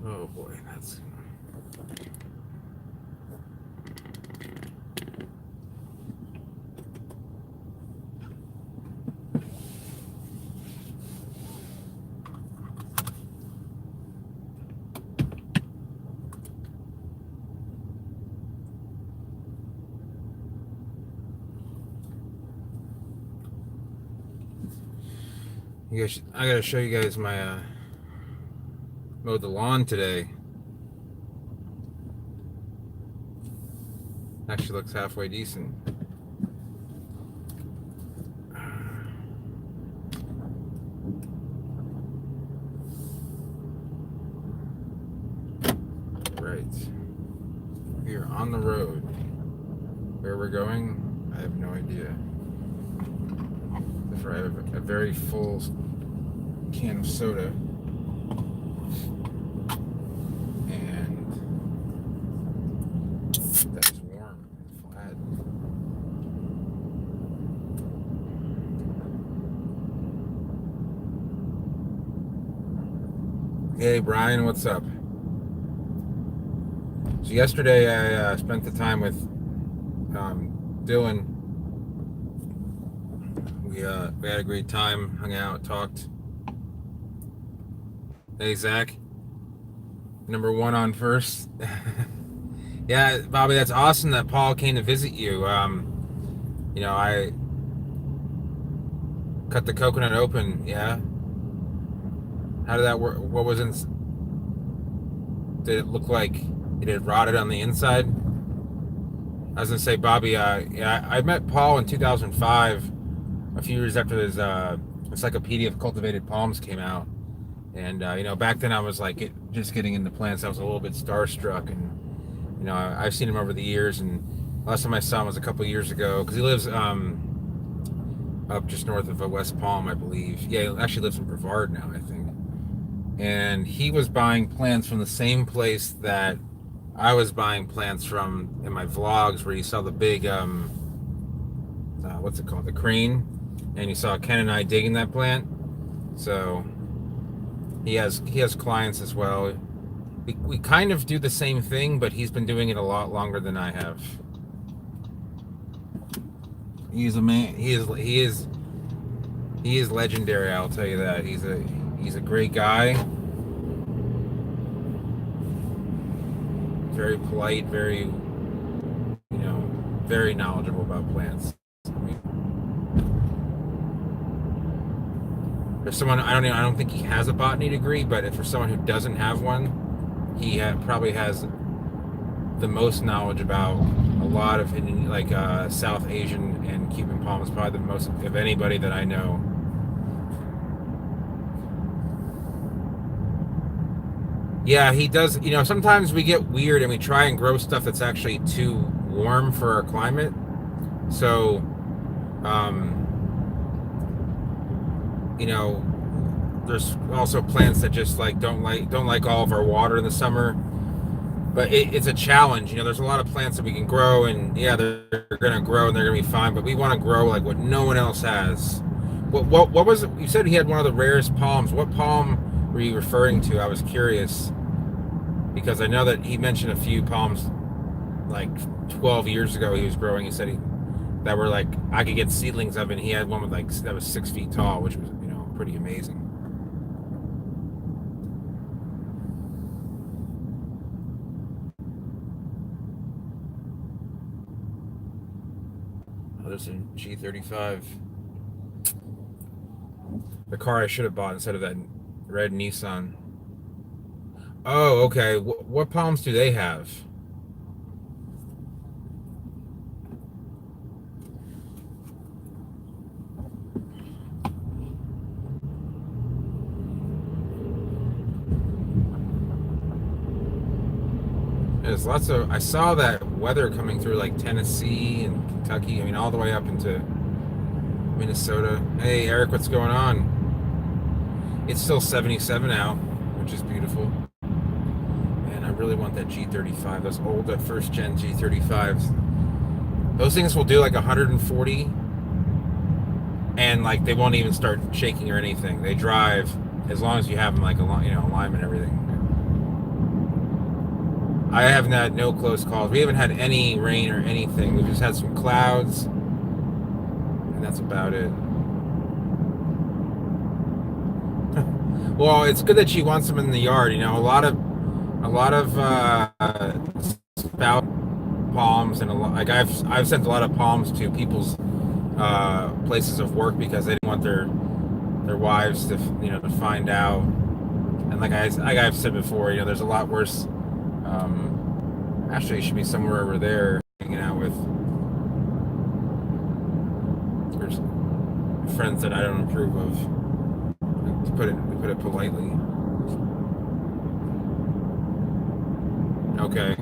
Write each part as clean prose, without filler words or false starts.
Oh boy, that's. You guys, I gotta show you guys my mowed the lawn today. Actually looks halfway decent. Right. We are on the road. Where we're going, I have no idea. I have a very full can of soda. And that is warm and flat. Hey Brian, what's up? So yesterday I spent the time with Dylan. We had a great time, hung out, talked. Hey Zach, number one on first. Yeah, Bobby, that's awesome that Paul came to visit you. I cut the coconut open. Yeah. How did that work? What was in? Did it look like it had rotted on the inside? I was gonna say, Bobby. Yeah, I met Paul in 2005, a few years after his Encyclopedia of Cultivated Palms came out, and back then I was like just getting into plants. I was a little bit starstruck, and I've seen him over the years. And last time I saw him was a couple of years ago because he lives up just north of West Palm, I believe. Yeah, he actually lives in Brevard now, I think. And he was buying plants from the same place that I was buying plants from in my vlogs, where you saw the big what's it called, the crane, and you saw Ken and I digging that plant. So he has clients as well. We kind of do the same thing, but he's been doing it a lot longer than I have. He's a man. He is legendary. I'll tell you that. He's a great guy. Very polite, very very knowledgeable about plants. For someone, I don't think he has a botany degree, but for someone who doesn't have one, he probably has the most knowledge about a lot of South Asian and Cuban palms, probably the most of anybody that I know. Yeah, he does. Sometimes we get weird and we try and grow stuff that's actually too warm for our climate. So, there's also plants that just don't like all of our water in the summer. But it's a challenge. There's a lot of plants that we can grow, and yeah, they're gonna grow and they're gonna be fine. But we want to grow like what no one else has. What was it? You said he had one of the rarest palms. What palm were you referring to? I was curious, because I know that he mentioned a few palms like 12 years ago he was growing. He said that were like I could get seedlings of, and he had one with that was 6 feet tall, which was pretty amazing. Oh, there's a G35. The car I should have bought instead of that red Nissan. Oh, okay. What palms do they have? There's lots of. I saw that weather coming through like Tennessee and Kentucky. I mean, all the way up into Minnesota. Hey, Eric, what's going on? It's still 77 out, which is beautiful. And I really want that G35. Those old first gen G35s. Those things will do like 140, and they won't even start shaking or anything. They drive as long as you have them alignment and everything. I haven't had no close calls. We haven't had any rain or anything. We've just had some clouds, and that's about it. Well, it's good that she wants them in the yard. You know, a lot of spout palms and like I've sent a lot of palms to people's places of work because they didn't want their wives to to find out. And like I've said before, there's a lot worse. Actually, it should be somewhere over there hanging out with there's friends that I don't approve of. To put it politely. Okay.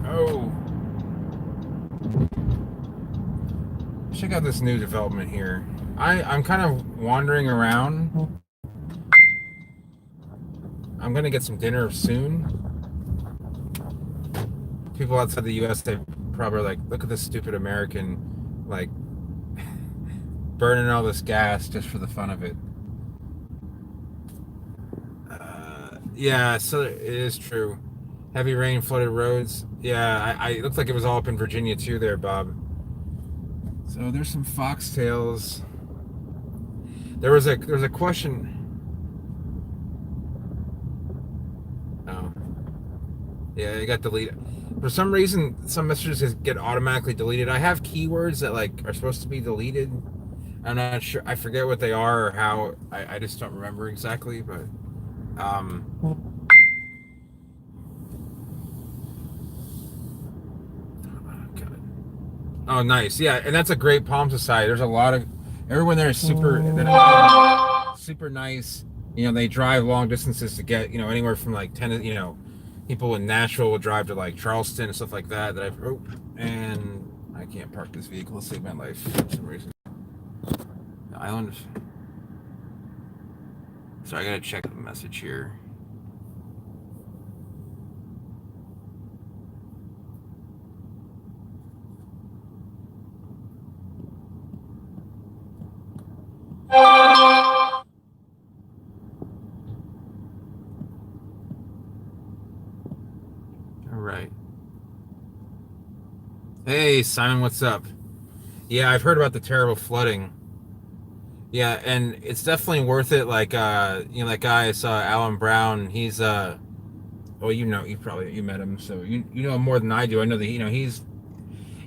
Oh, check out this new development here. I'm kind of wandering around. I'm gonna get some dinner soon. People outside the U.S. they probably are like, look at this stupid American, like burning all this gas just for the fun of it. Yeah, so it is true. Heavy rain flooded roads. Yeah, it looked like it was all up in Virginia too, there, Bob. So there's some foxtails. There was a question. Oh, yeah, it got deleted. For some reason, some messages get automatically deleted. I have keywords that like are supposed to be deleted. I'm not sure. I forget what they are or how. I just don't remember exactly. But um, God. Oh, nice. Yeah, and that's a great Palm Society. There's a lot of everyone there is super nice. They drive long distances to get anywhere from like 10. People in Nashville will drive to like Charleston and stuff like that. That I've and I can't park this vehicle to save my life for some reason. The island. So I gotta check the message here. All right. Hey Simon, what's up? Yeah, I've heard about the terrible flooding. Yeah, and it's definitely worth it. Like, that guy I saw, Alan Brown. He's well, you met him, so you know him more than I do. I know that he's.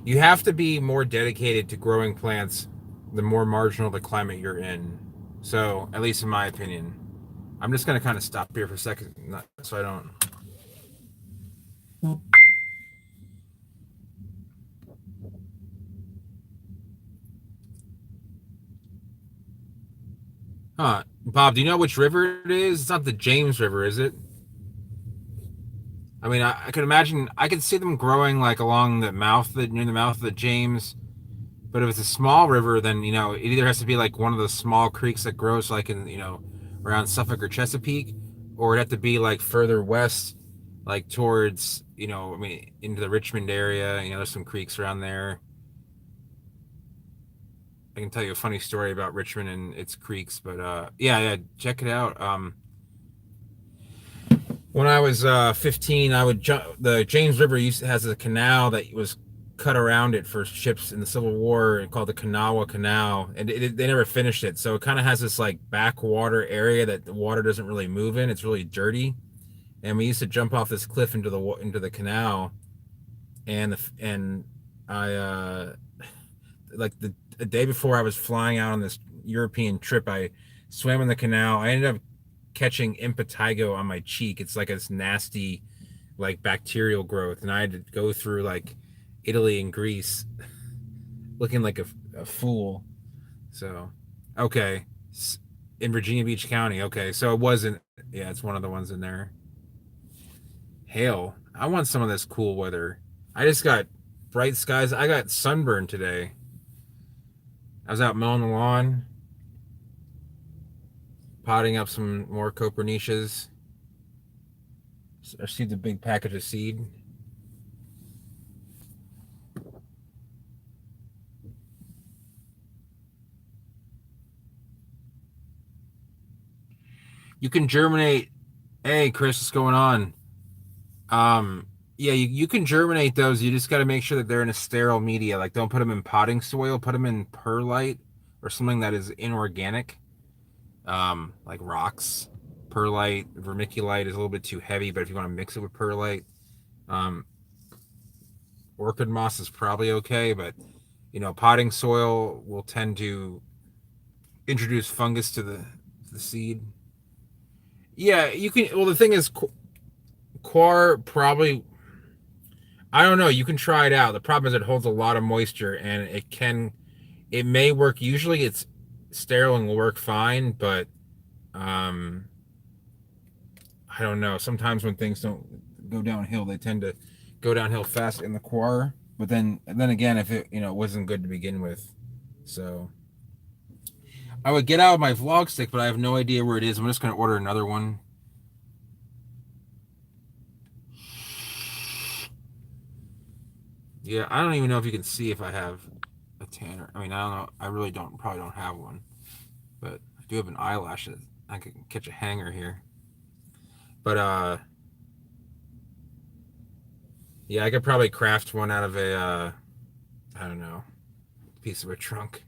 You have to be more dedicated to growing plants, the more marginal the climate you're in. So, at least in my opinion, I'm just gonna kind of stop here for a second, so I don't. Huh, Bob? Do you know which river it is? It's not the James River, is it? I mean, I could imagine. I could see them growing like along near the mouth of the James. But if it's a small river, then it either has to be like one of the small creeks that grows like in around Suffolk or Chesapeake, or it'd have to be like further west, like towards I mean into the Richmond area. There's some creeks around there. I can tell you a funny story about Richmond and its creeks, but yeah, check it out. When I was 15, I would jump. The James River has a canal that was cut around it for ships in the Civil War called the Kanawha Canal, and they never finished it. So it kind of has this like backwater area that the water doesn't really move in. It's really dirty, and we used to jump off this cliff into the canal, and I like the day before I was flying out on this European trip, I swam in the canal. I ended up catching impetigo on my cheek. It's like this nasty, like bacterial growth, and I had to go through like Italy and Greece, looking like a fool. So, okay, in Virginia Beach County. Okay, so it wasn't. Yeah, it's one of the ones in there. Hail. I want some of this cool weather. I just got bright skies. I got sunburn today. I was out mowing the lawn, potting up some more coperniches. I received a big package of seed. You can germinate. Hey, Chris, what's going on? Yeah, you can germinate those. You just got to make sure that they're in a sterile media. Like, don't put them in potting soil. Put them in perlite or something that is inorganic, like rocks. Perlite, vermiculite is a little bit too heavy, but if you want to mix it with perlite, um, orchid moss is probably okay. But potting soil will tend to introduce fungus to the seed. Yeah, you can. Well, the thing is, coir probably. I don't know. You can try it out. The problem is it holds a lot of moisture, and it may work. Usually, it's sterile and will work fine, but um, I don't know. Sometimes when things don't go downhill, they tend to go downhill fast in the coir. But then again, if it wasn't good to begin with, so I would get out my vlog stick, but I have no idea where it is. I'm just gonna order another one. Yeah, I don't even know if you can see if I have a tanner. I mean, I don't know. I really don't. Probably don't have one, but I do have an eyelash that I could catch a hanger here. But yeah, I could probably craft one out of a I don't know, piece of a trunk.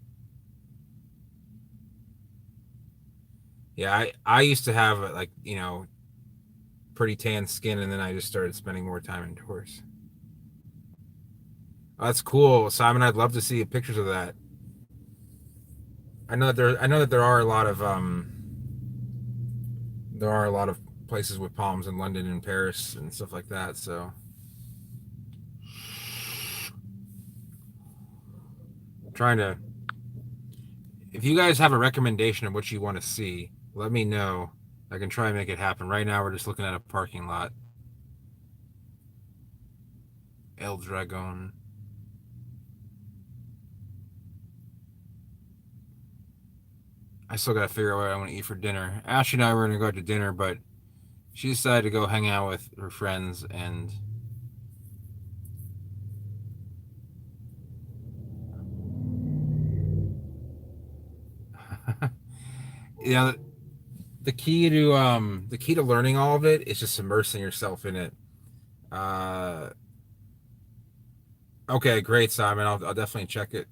Yeah, I used to have like pretty tan skin, and then I just started spending more time indoors. Oh, that's cool, Simon. I'd love to see pictures of that. I know that there are a lot of places with palms in London and Paris and stuff like that. So I'm trying to. If you guys have a recommendation of what you want to see, let me know. I can try and make it happen. Right now, we're just looking at a parking lot. El Dragon. I still got to figure out what I want to eat for dinner. Ashley and I were going to go out to dinner, but she decided to go hang out with her friends, and yeah, the key to learning all of it is just immersing yourself in it. Uh, okay, great, Simon. I'll definitely check it.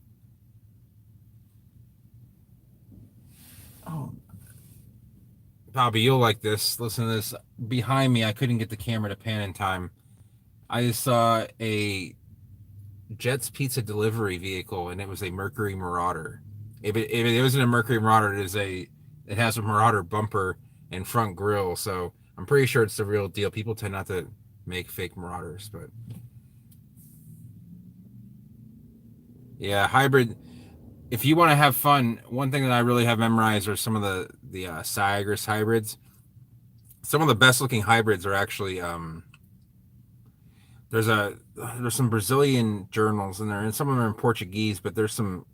Oh, Bobby, you'll like this. Listen to this. Behind me, I couldn't get the camera to pan in time. I just saw a Jet's Pizza delivery vehicle, and it was a Mercury Marauder. If it isn't a Mercury Marauder, it has a Marauder bumper and front grille. So I'm pretty sure it's the real deal. People tend not to make fake Marauders, but yeah, hybrid. If you want to have fun, one thing that I really have memorized are some of the Syagris hybrids. Some of the best looking hybrids are actually there's some Brazilian journals in there, and some of them are in Portuguese, but there's some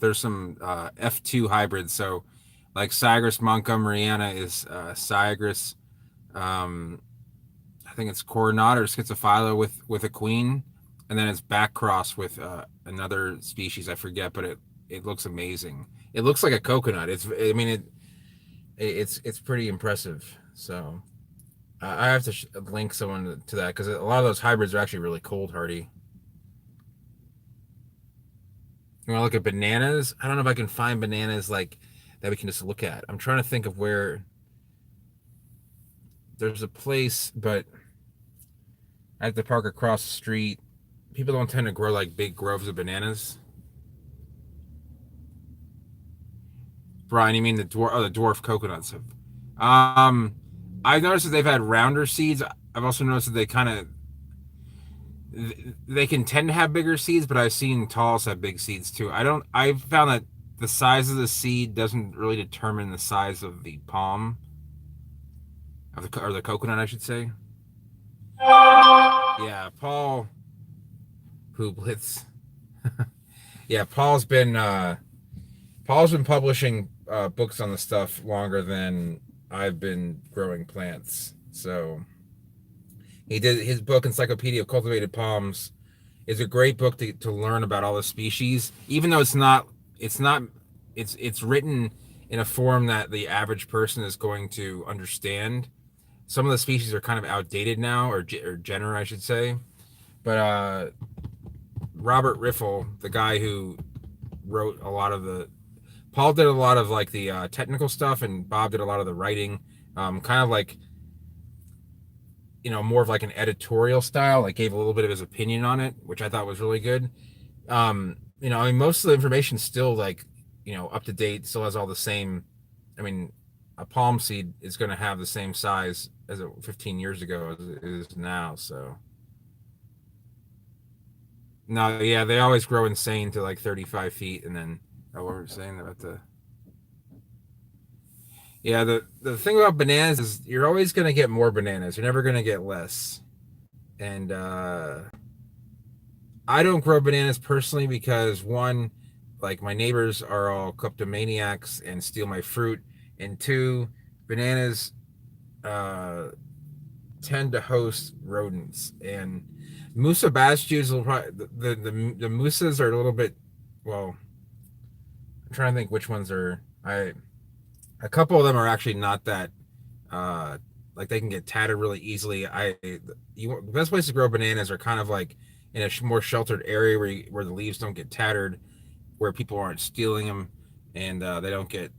F2 hybrids. So like Syagris Montgomeryiana is Syagris. Um, I think it's Coronata or Schizophila with a queen, and then it's back cross with another species I forget, but it looks amazing. It looks like a coconut. It's pretty impressive. So I have to link someone to that because a lot of those hybrids are actually really cold hardy. You want to look at bananas? I don't know if I can find bananas like that we can just look at. I'm trying to think of where there's a place, but I have to park across the street. People don't tend to grow like big groves of bananas. Brian, you mean the dwarf coconuts? I've noticed that they've had rounder seeds. I've also noticed that they can tend to have bigger seeds, but I've seen talls have big seeds too. I've found that the size of the seed doesn't really determine the size of the palm or the coconut, I should say. Yeah, Blitz. Yeah, Paul's been publishing books on the stuff longer than I've been growing plants. So he did his book Encyclopedia of Cultivated Palms is a great book to learn about all the species, even though it's not it's written in a form that the average person is going to understand. Some of the species are kind of outdated now, or genera, I should say. But Robert Riffle, the guy who wrote a lot of the, Paul did a lot of like the technical stuff, and Bob did a lot of the writing. Kind of like, more of like an editorial style. Like gave a little bit of his opinion on it, which I thought was really good. I mean, most of the information still like, up to date. Still has all the same. I mean, a palm seed is going to have the same size as it 15 years ago as it is now. So no, yeah, they always grow insane to like 35 feet, and then what were we saying about the? Yeah, the thing about bananas is you're always going to get more bananas. You're never going to get less. And I don't grow bananas personally because one, like my neighbors are all kleptomaniacs and steal my fruit, and two, bananas uh, tend to host rodents, and Musa basjus will probably the musas are a little bit, well, I'm trying to think which ones are, a couple of them are actually not that uh like they can get tattered really easily. The best place to grow bananas are kind of like in a more sheltered area where the leaves don't get tattered, where people aren't stealing them, and they don't get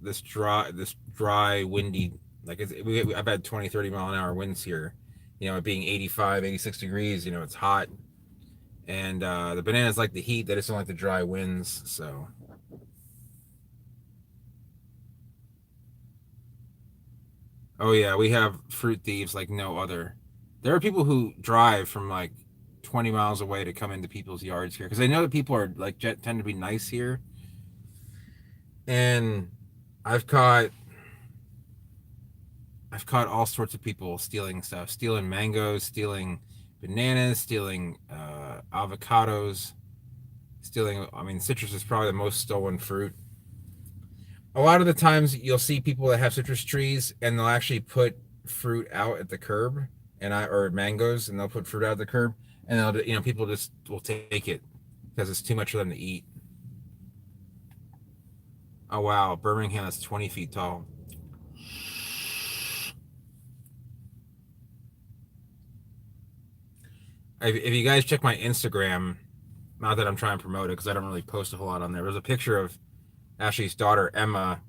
this dry windy, like I've had 20-30 mile an hour winds here, it being 85, 86 degrees. It's hot, and the bananas like the heat, they just don't like the dry winds. So oh yeah, we have fruit thieves like no other. There are people who drive from like 20 miles away to come into people's yards here because they know that people are like tend to be nice here. And I've caught I've caught all sorts of people stealing stuff, stealing mangoes, stealing bananas, stealing avocados, stealing. I mean, citrus is probably the most stolen fruit. A lot of the times you'll see people that have citrus trees and they'll actually put fruit out at the curb, or mangoes, and they'll put fruit out at the curb, and they'll, people just will take it because it's too much for them to eat. Oh wow, Birmingham is 20 feet tall. If you guys check my Instagram, not that I'm trying to promote it because I don't really post a whole lot on there. There's a picture of Ashley's daughter Emma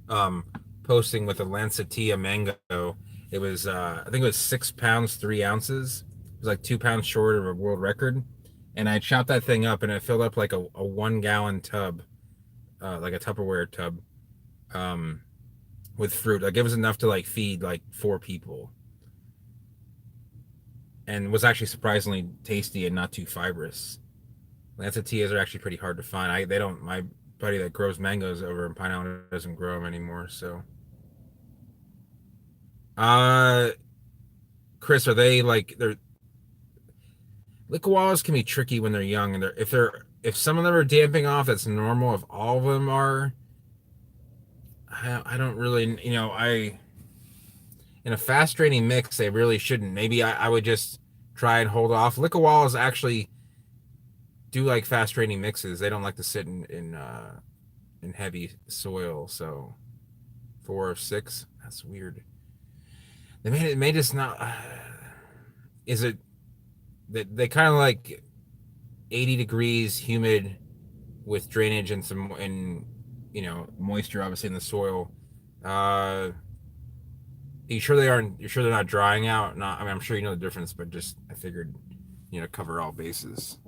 um, posting with a Lancetilla mango. It was I think it was 6 pounds 3 ounces. It was like 2 pounds short of a world record. And I chopped that thing up and it filled up like a 1 gallon tub, like a Tupperware tub, um, with fruit. Like it was enough to like feed like 4 people, and was actually surprisingly tasty and not too fibrous. Lancettillas are actually pretty hard to find. They don't. My buddy that grows mangoes over in Pine Island doesn't grow them anymore. So, uh, Chris, are they like they're liquid can be tricky when they're young, and if some of them are damping off, that's normal. If all of them are, I don't really, in a fast draining mix, they really shouldn't. Maybe I would just try and hold off. Liquid actually do like fast draining mixes. They don't like to sit in heavy soil. So 4 or 6, that's weird. They may just not. Is it that they kind of like 80 degrees, humid, with drainage and moisture obviously in the soil. Are you sure they aren't? You're sure they're not drying out? Not. I mean, I'm sure you know the difference, but just I figured, cover all bases.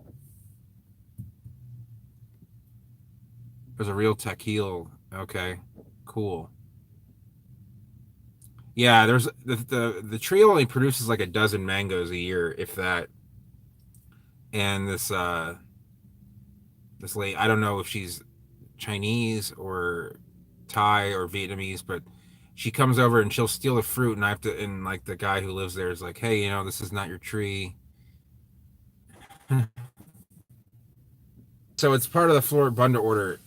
There's a real tequila. Okay, cool. Yeah, there's the tree only produces like a dozen mangoes a year, if that. And this lady, I don't know if she's Chinese or Thai or Vietnamese, but she comes over and she'll steal the fruit, and I have to, and like the guy who lives there is like, hey, this is not your tree. So it's part of the Floribunda order.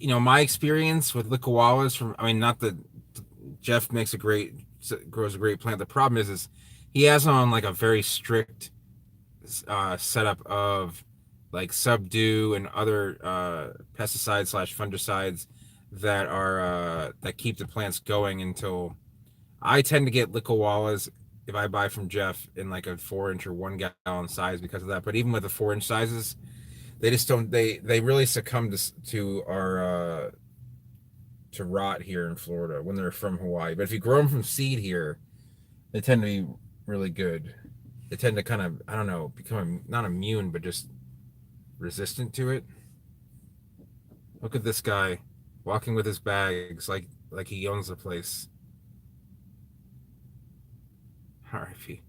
My experience with liqualas from, I mean, not that Jeff grows a great plant. The problem is he has them on like a very strict setup of like subdue and other pesticides slash fungicides that are that keep the plants going until I tend to get liquawallas if I buy from Jeff in like a 4 inch or 1 gallon size because of that. But even with the 4 inch sizes, they just don't they really succumb to our to rot here in Florida when they're from Hawaii. But if you grow them from seed here, they tend to be really good. They tend to kind of, I don't know, become not immune but just resistant to it. Look at this guy walking with his bags like he owns the place. R.I.P.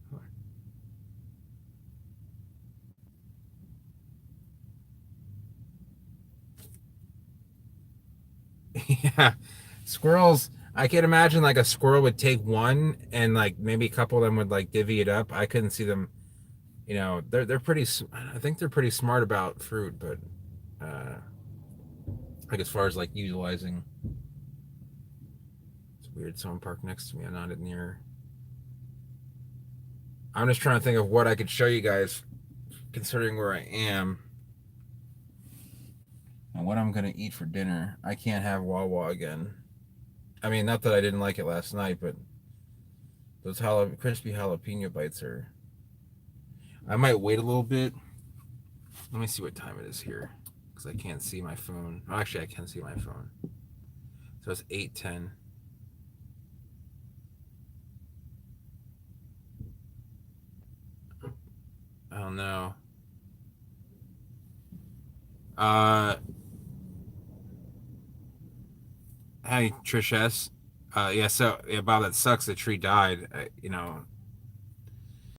Yeah, squirrels. I can imagine like a squirrel would take one and like maybe a couple of them would like divvy it up. I couldn't see them. You know, they're pretty. I think they're pretty smart about fruit, but uh, like as far as like utilizing, it's weird. Someone parked next to me. I'm not near. I'm just trying to think of what I could show you guys, considering where I am and what I'm gonna eat for dinner. I can't have Wawa again. I mean, not that I didn't like it last night, but those crispy jalapeno bites are. I might wait a little bit. Let me see what time it is here, because I can't see my phone. Oh, actually, I can see my phone. So it's 8:10. I don't know. Uh, Hi Trish S. Yeah. So yeah, Bob, that sucks. The tree died. You know,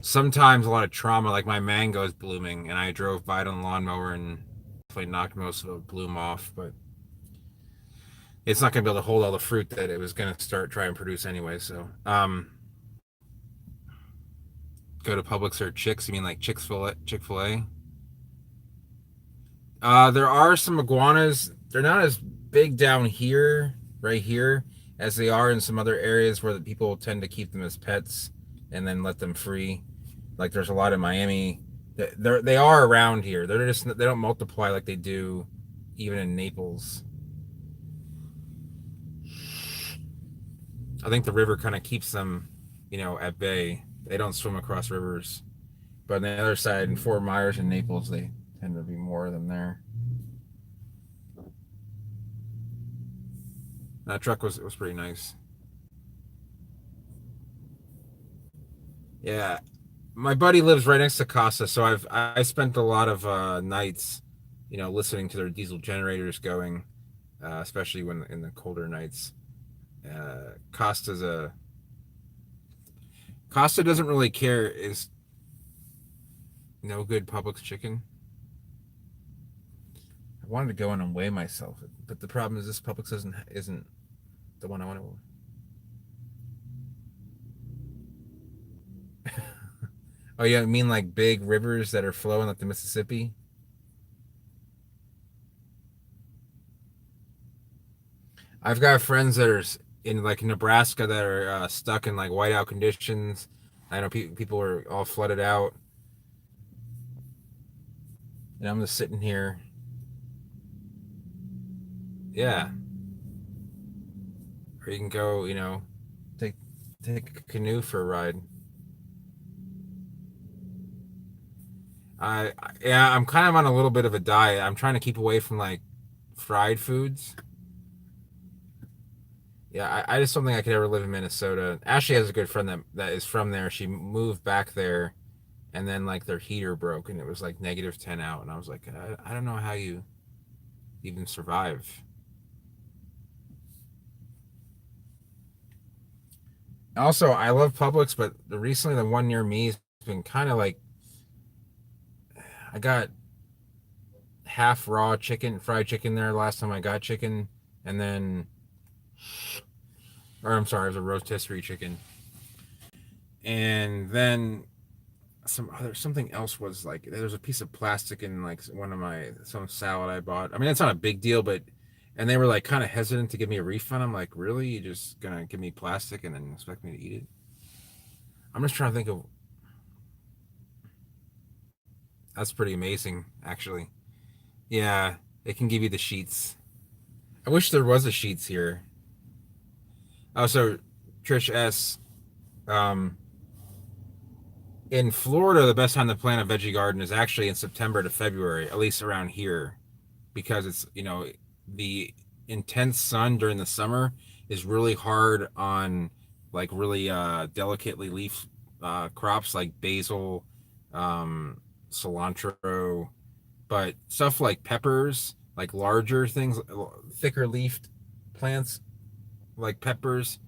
sometimes a lot of trauma, like my mango's blooming, and I drove by it on the lawnmower and definitely knocked most of the bloom off, but it's not gonna be able to hold all the fruit that it was gonna start trying to produce anyway. So, go to Publix or Chicks. You mean like Chick-fil-A? There are some iguanas. They're not as big down here, right here, as they are in some other areas where the people tend to keep them as pets and then let them free. Like there's a lot in Miami. They are around here. They're just they don't multiply like they do even in Naples. I think the river kind of keeps them, you know, at bay. They don't swim across rivers. But on the other side, in Fort Myers and Naples, they tend to be more of them there. That truck was pretty nice. Yeah, my buddy lives right next to Casa, so I spent a lot of nights, you know, listening to their diesel generators going, especially when in the colder nights. Costa's a Costa doesn't really care. Is no good Publix chicken. I wanted to go in and weigh myself, but the problem is this Publix isn't the one I want to. Oh yeah, I mean like big rivers that are flowing like the Mississippi. I've got friends that are in like Nebraska that are stuck in like whiteout conditions. I know people are all flooded out, and I'm just sitting here. Yeah, or you can go, you know, take take a canoe for a ride. Yeah, I'm kind of on a little bit of a diet. I'm trying to keep away from like fried foods. Yeah, I just don't think I could ever live in Minnesota. Ashley has a good friend that is from there. She moved back there, and then like their heater broke, and it was like -10 out, and I was like, I don't know how you even survive. Also, I love Publix, but recently the one near me has been kind of like I got half raw chicken, fried chicken there last time I got chicken, and then, or I'm sorry, it was a rotisserie chicken, and then something else was like there was a piece of plastic in like one of my some salad I bought. I mean, it's not a big deal, but and they were like kind of hesitant to give me a refund. I'm like, really? You just gonna give me plastic and then expect me to eat it? I'm just trying to think of. That's pretty amazing, actually. Yeah, it can give you the sheets. I wish there was a sheets here. Also, Trish S. Um, in Florida, the best time to plant a veggie garden is actually in September to February, at least around here, because it's the intense sun during the summer is really hard on like really delicately leaf crops like basil, um, cilantro, but stuff like peppers, like larger things, thicker leafed plants like peppers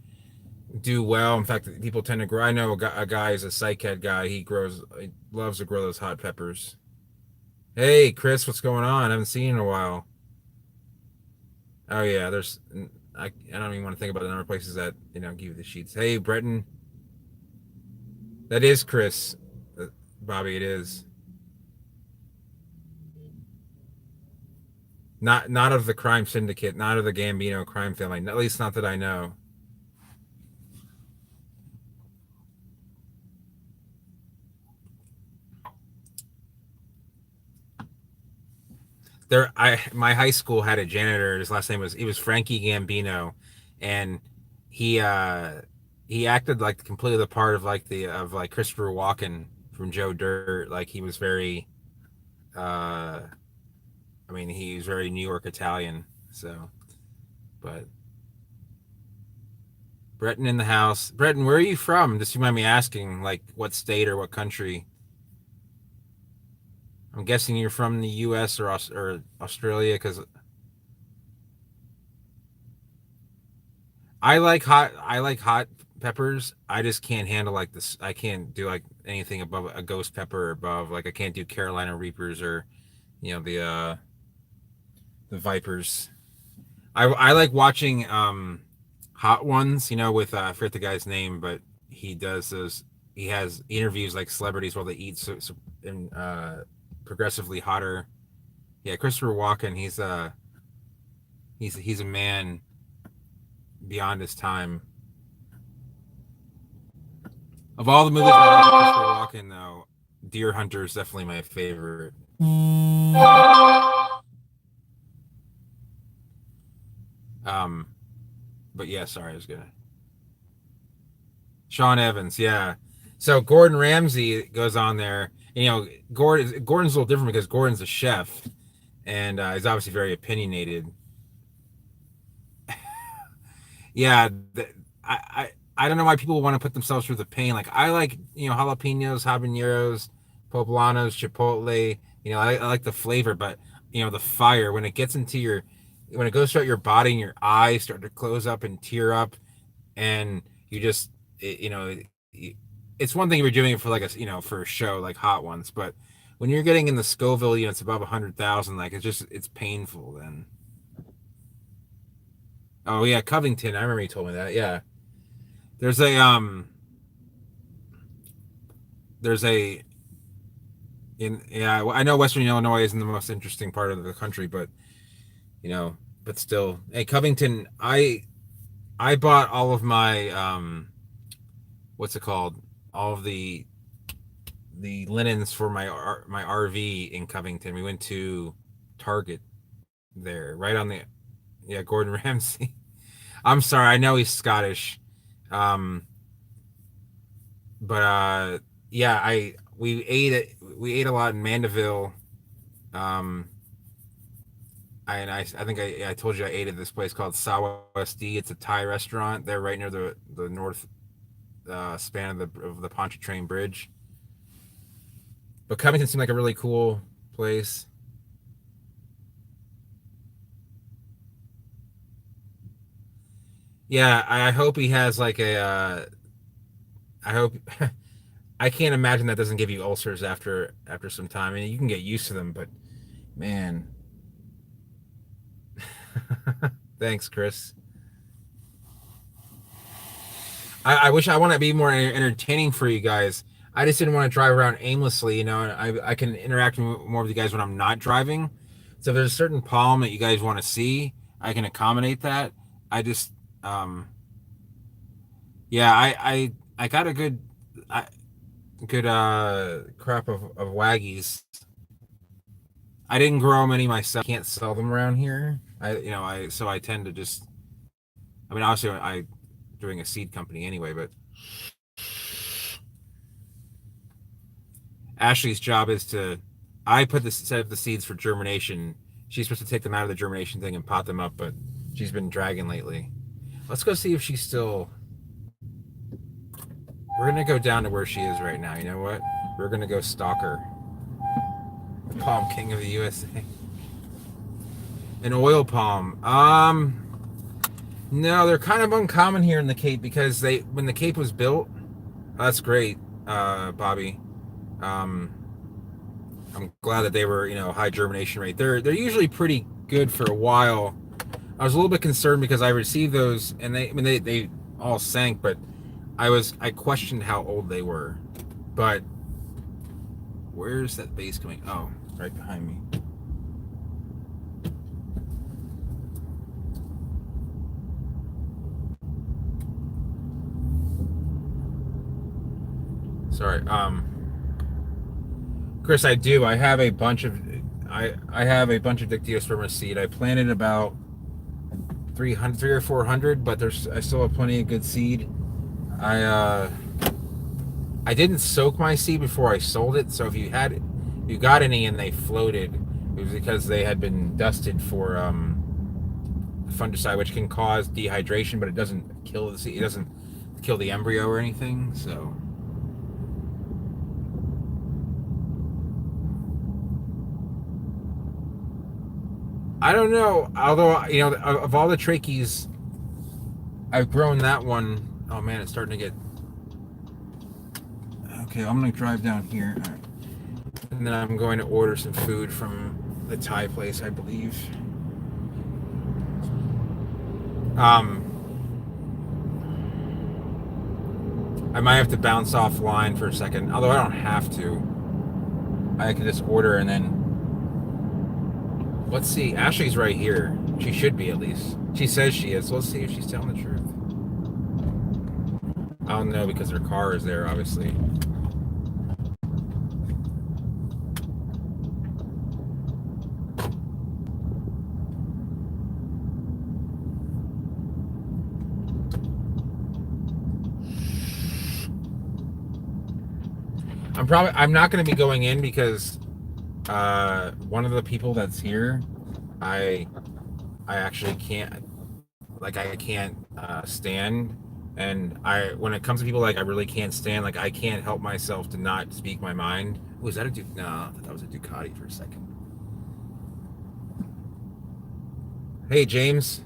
do well. In fact, people tend to grow. I know a guy is a cycad guy. He loves to grow those hot peppers. Hey, Chris, what's going on? I haven't seen you in a while. Oh yeah, I don't even want to think about the number of places that give you the sheets. Hey, Breton, that is Chris. Bobby, it is not of the crime syndicate, not of the Gambino crime family. At least not that I know. I my high school had a janitor. His last name was he was Frankie Gambino, and he uh he acted like completely the part of like Christopher Walken from Joe Dirt. Like he was very uh I mean he was very New York Italian. So, but Breton in the house. Breton, where are you from? Just you mind me asking, like what state or what country? I'm guessing you're from the U.S. or Australia because I like hot peppers. I just can't handle like this. I can't do like anything above a ghost pepper or above. Like I can't do Carolina Reapers or the Vipers. I like watching Hot Ones. With I forget the guy's name, but he does those. He has interviews like celebrities while they eat in progressively hotter. Yeah, Christopher Walken. He's a man beyond his time. Of all the movies I like Christopher Walken, though, Deer Hunter is definitely my favorite. Um, but yeah, sorry, I was gonna. Sean Evans, yeah. So Gordon Ramsay goes on there. Gordon's a little different because Gordon's a chef, and he's obviously very opinionated. Yeah, I don't know why people want to put themselves through the pain. Like I like jalapenos, habaneros, poblanos, chipotle. I like the flavor, but the fire when it gets into when it goes throughout your body and your eyes start to close up and tear up, and you just it's one thing if you're doing it for like for a show like Hot Ones, but when you're getting in the Scoville units above 100,000, like it's painful then. Oh yeah, Covington. I remember you told me that. Yeah. There's a there's a in yeah, I know Western Illinois isn't the most interesting part of the country, but you know, but still. Hey, Covington, I bought all of my what's it called? All of the linens for my RV in Covington. We went to Target there, right on the yeah, Gordon Ramsay. I'm sorry, I know he's Scottish. Um but yeah, we ate a lot in Mandeville. Um I think I told you I ate at this place called Sawasdee. It's a Thai restaurant. They're right near the north span of the Pontchartrain Bridge. But Covington seemed like a really cool place. Yeah, I hope he has like a. I hope. I can't imagine that doesn't give you ulcers after some time. I mean, you can get used to them, but man. Thanks, Chris. I wish I want to be more entertaining for you guys. I just didn't want to drive around aimlessly, and I can interact more with you guys when I'm not driving. So if there's a certain palm that you guys want to see, I can accommodate that. I just, um, yeah, I got a good, I, good crop of waggies. I didn't grow many myself. Can't sell them around here. So I tend to just. I mean, obviously, I doing a seed company anyway, but Ashley's job is to. I put the set up the seeds for germination. She's supposed to take them out of the germination thing and pot them up, but she's been dragging lately. Let's go see if she's still. We're gonna go down to where she is right now. You know what? We're gonna go stalk her. The palm king of the USA. An oil palm. No, they're kind of uncommon here in the Cape because when the Cape was built. That's great, Bobby. Um, I'm glad that they were, high germination rate. They're usually pretty good for a while. I was a little bit concerned because I received those and they all sank, but I questioned how old they were. But where's that base coming? Oh, right behind me. Sorry. Chris, I do. I have a bunch of Dictyosperma seed. I planted about 300, 300 or 400, but I still have plenty of good seed. I didn't soak my seed before I sold it, so if you got any and they floated, it was because they had been dusted for fungicide, which can cause dehydration, but it doesn't kill the seed. It doesn't kill the embryo or anything. So. I don't know. Although, of all the trachees, I've grown that one. Oh man, it's starting to get. Okay, I'm gonna drive down here, and then I'm going to order some food from the Thai place, I believe. I might have to bounce offline for a second, although I don't have to. I can just order and then. Let's see. Ashley's right here. She should be, at least. She says she is. So let's see if she's telling the truth. I don't know because her car is there, obviously. I'm not going to be going in because one of the people that's here, I actually can't stand, and when it comes to people like I really can't stand, like I can't help myself to not speak my mind. Was that a no? I thought that was a Ducati for a second. Hey James,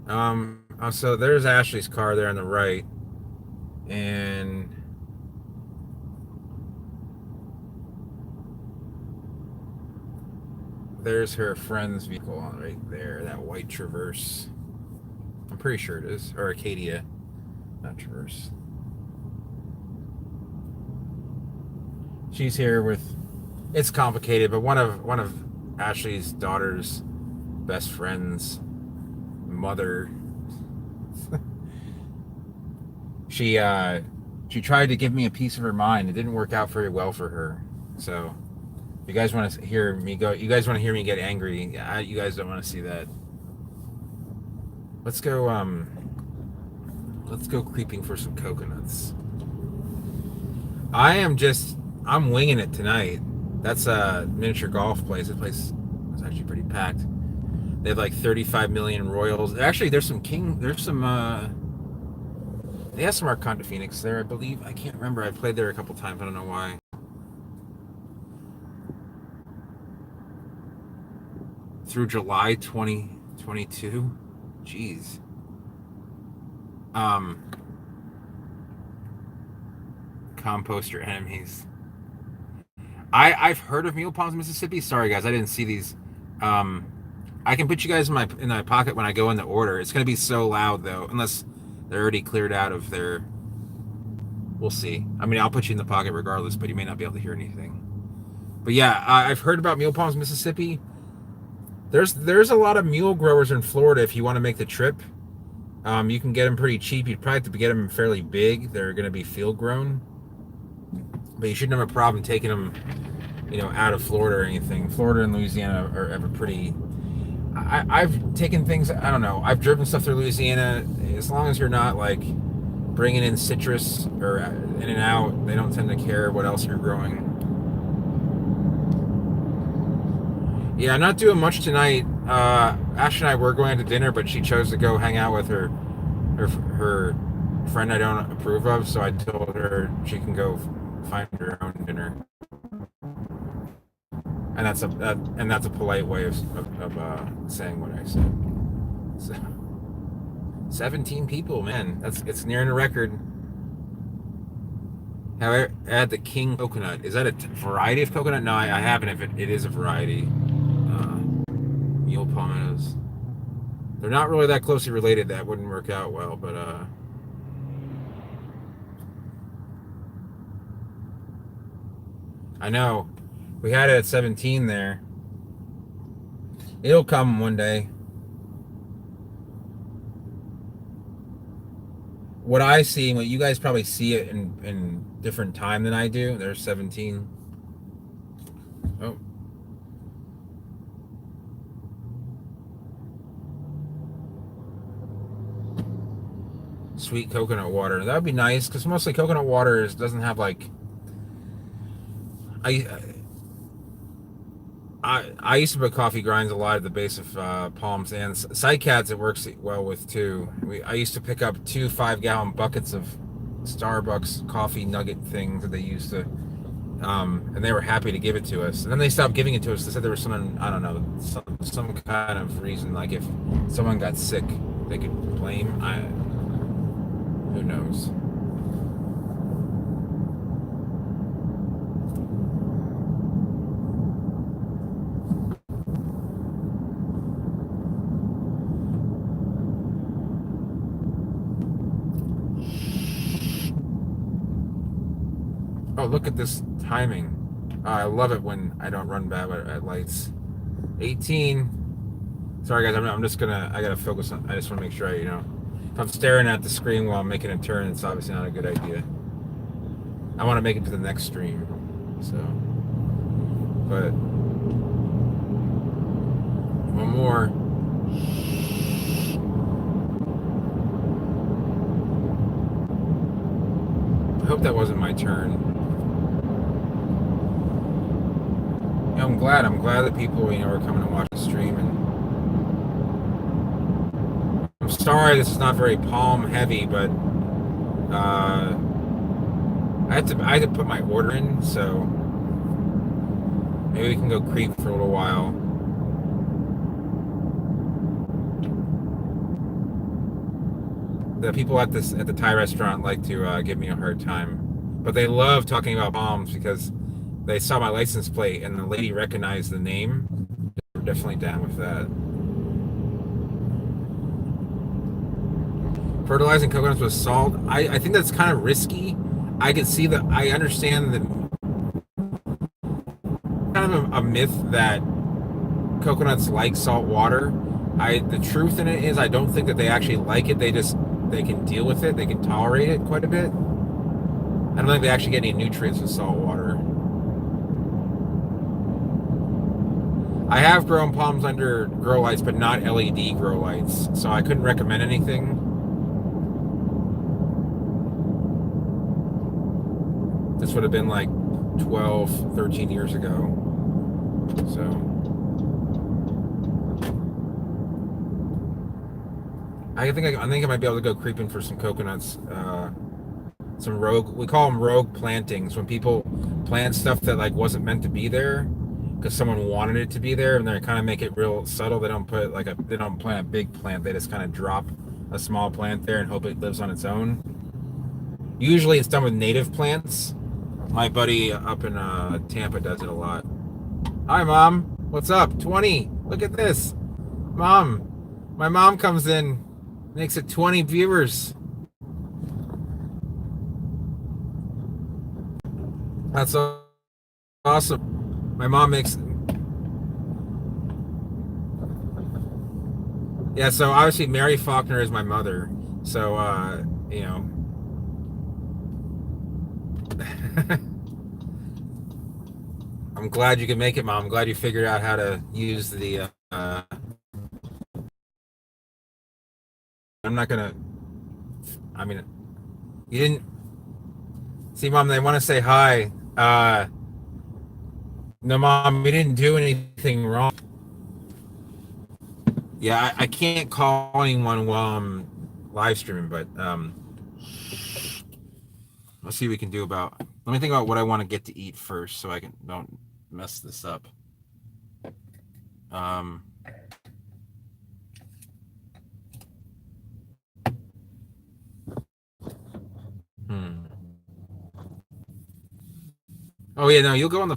so there's Ashley's car there on the right, and there's her friend's vehicle right there, that white Traverse. I'm pretty sure it is, or Acadia, not Traverse. She's here with. It's complicated, but one of Ashley's daughter's best friends' mother. She tried to give me a piece of her mind. It didn't work out very well for her. So, if you guys want to hear me go, you guys want to hear me get angry. You guys don't want to see that. Let's go. Let's go creeping for some coconuts. I'm winging it tonight. That's a miniature golf place. This place is actually pretty packed. They have like 35 million Royals. Actually, they have some Arconta Phoenix there, I believe. I can't remember. I played there a couple times. I don't know why. Through July 2022. Jeez. Compost your enemies. I've heard of mule palms, Mississippi. Sorry guys, I didn't see these. I can put you guys in my pocket when I go in the order. It's gonna be so loud though, unless they're already cleared out of their. We'll see. I mean, I'll put you in the pocket regardless, but you may not be able to hear anything. But yeah, I've heard about mule palms, Mississippi. There's a lot of mule growers in Florida. If you want to make the trip, you can get them pretty cheap. You'd probably have to get them fairly big. They're going to be field grown, but you shouldn't have a problem taking them out of Florida or anything. Florida and Louisiana have a pretty. I've taken things. I don't know. I've driven stuff through Louisiana. As long as you're not like bringing in citrus or in and out, they don't tend to care what else you're growing. Yeah, I'm not doing much tonight. Ash and I were going to dinner, but she chose to go hang out with her friend I don't approve of. So I told her she can go find her own dinner, and that's a polite way of saying what I said. So, 17 people, man. It's nearing a record. However, add the king coconut. Is that a variety of coconut? No, I haven't. If it is a variety, mule palmettos. They're not really that closely related. That wouldn't work out well, but I know we had it at 17 there. It'll come one day. What I see, what you guys probably see it in different time than I do. There's 17. Oh. Sweet coconut water. That would be nice because mostly coconut water doesn't have like. I used to put coffee grinds a lot at the base of palms and Cycads. It works well with too. I used to pick up 2 5-gallon buckets of Starbucks coffee nugget things that they used to, and they were happy to give it to us. And then they stopped giving it to us. They said there was something, I don't know, some kind of reason, like if someone got sick, they could blame. Who knows? Oh, look at this timing. I love it when I don't run bad at lights. 18. Sorry, guys. I'm just gonna. I gotta focus on. I just want to make sure if I'm staring at the screen while I'm making a turn, it's obviously not a good idea. I want to make it to the next stream. So, but one more. I hope that wasn't my turn. I'm glad. I'm glad that people, are coming to watch the stream. And I'm sorry this is not very palm heavy, but I had to put my order in, so maybe we can go creep for a little while. The people at the Thai restaurant like to give me a hard time, but they love talking about palms because they saw my license plate and the lady recognized the name. They're definitely down with that. Fertilizing coconuts with salt. I think that's kind of risky. I can see that. I understand that kind of a myth that coconuts like salt water. The truth in it is I don't think that they actually like it. They can deal with it. They can tolerate it quite a bit. I don't think they actually get any nutrients with salt water. I have grown palms under grow lights, but not LED grow lights, so I couldn't recommend anything. This would have been like 12, 13 years ago. So I think I might be able to go creeping for some coconuts. Some rogue, we call them rogue plantings, when people plant stuff that like wasn't meant to be there because someone wanted it to be there, and they kind of make it real subtle. They don't plant a big plant. They just kind of drop a small plant there and hope it lives on its own. Usually it's done with native plants. My buddy up in Tampa does it a lot. Hi, Mom. What's up? 20. Look at this. Mom. My mom comes in, makes it 20 viewers. That's awesome. My mom makes... Yeah, so obviously Mary Faulkner is my mother. So, I'm glad you could make it, Mom. I'm glad you figured out how to use the. I'm not gonna. I mean, you didn't see, Mom. They want to say hi. No, Mom, you didn't do anything wrong. Yeah, I can't call anyone while I'm live streaming, but let's see what we can do about. Let me think about what I want to get to eat first, so I can don't mess this up. Um. Hmm. Oh yeah, no, you'll go on the.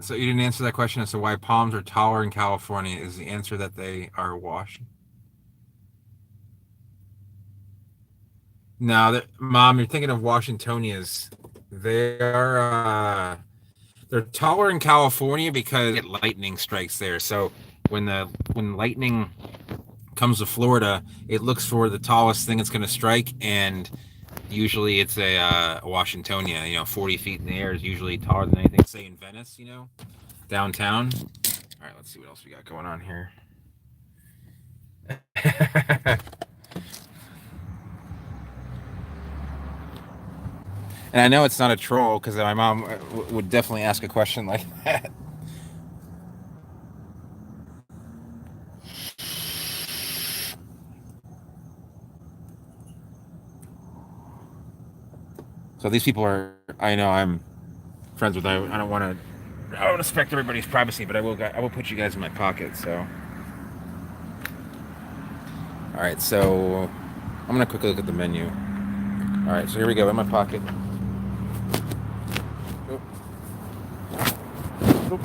So you didn't answer that question as to why palms are taller in California. Is the answer that they are washed? No, Mom, you're thinking of Washingtonias. They are they're taller in California because lightning strikes there. So when lightning comes to Florida, it looks for the tallest thing it's going to strike, and usually it's a Washingtonia. 40 feet in the air is usually taller than anything. Say in Venice, downtown. All right, let's see what else we got going on here. And I know it's not a troll because my mom would definitely ask a question like that. So these people are, I know I'm friends with. I don't want to. I don't respect everybody's privacy, but I will put you guys in my pocket. So, all right. So I'm gonna quickly look at the menu. All right. So here we go in my pocket. Oop. Oop.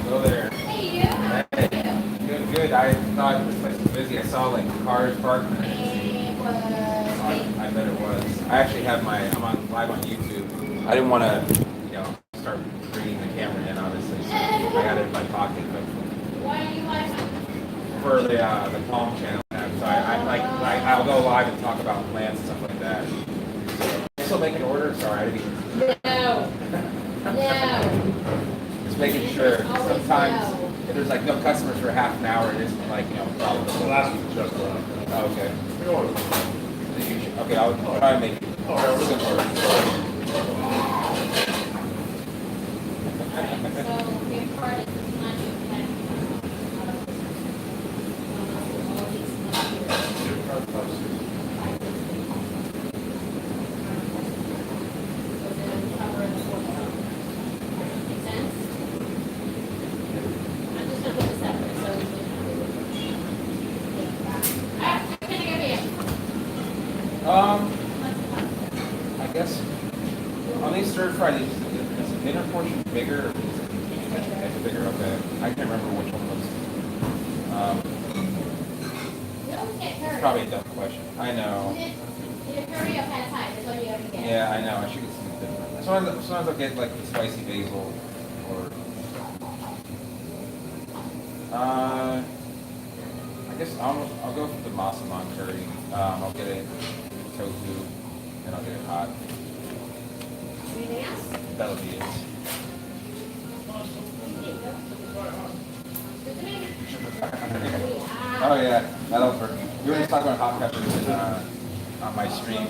Hello there. Hey, you. Good. I thought this place was busy. I saw like cars parked. I bet it was. I actually have I'm on live on YouTube. I didn't want to, start bringing the camera in, obviously. So I got it in my pocket. But why are you live? For the Palm channel. So I'll go live and talk about plants and stuff like that. So, still making orders? Sorry, I didn't even. No. Just making sure. Sometimes if there's like no customers for half an hour, it isn't like problem. The last one just left. Oh, okay. Okay, I'll try and make it. I guess on these stir fries, is the inner portion bigger? Or it's bigger. Okay, I can't remember which one was. Probably a dumb question. I know. Hurry up at a time. That's all you have to get. Yeah, I know. I should get something different. Sometimes I'll get like the spicy basil or. I guess I'll go for the massaman curry. I'll get it tofu, and I'll get it hot. Anything else? That'll be it. Oh yeah, that'll work. We were just talking about hot peppers on my stream.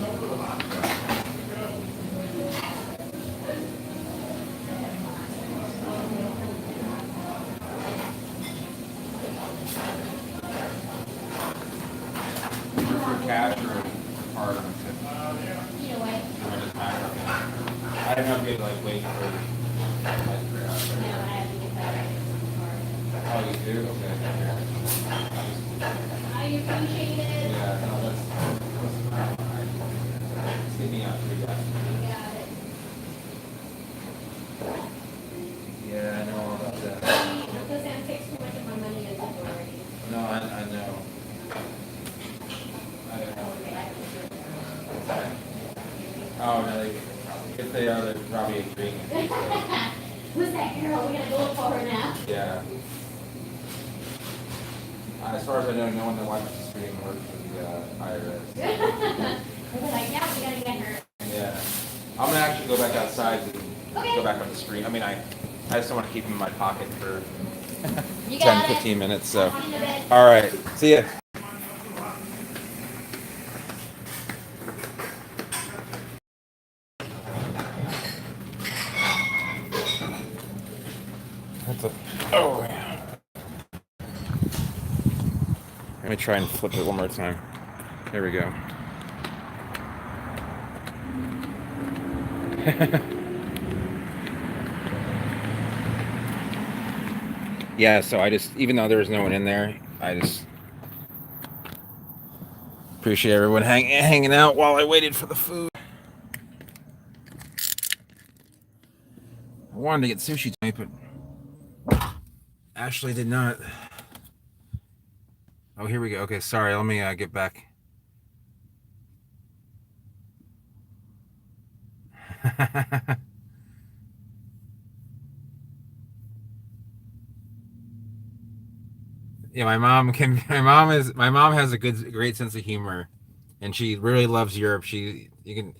Cash or card? Either way. I didn't have to get like wait for. No, I have to get that. Oh, you do? Okay. I appreciate it. Yeah, no, that's get me out for you guys. You got it. Yeah, I know all about that. Because that takes too much of my money as already. No, I know. Oh, no, they If they are, they're probably agreeing. Who's that girl? We gotta go look for her now. Yeah. As far as I know, no one that watches the stream works for the IRS. We're like, yeah, we gotta get her. Yeah. I'm gonna actually go back outside and Okay. go back on the screen. I mean, I just don't want to keep them in my pocket for You 10, got 15 it. minutes. So, On the bed. all right. See ya. That's a, oh, yeah. Let me try and flip it one more time. There we go. Yeah, so I just, even though there was no one in there, I just appreciate everyone hanging out while I waited for the food. I wanted to get sushi tonight, but Ashley did not. Oh, here we go. Okay, sorry. Let me get back. Yeah, my mom has a great sense of humor, and she really loves Europe. You can,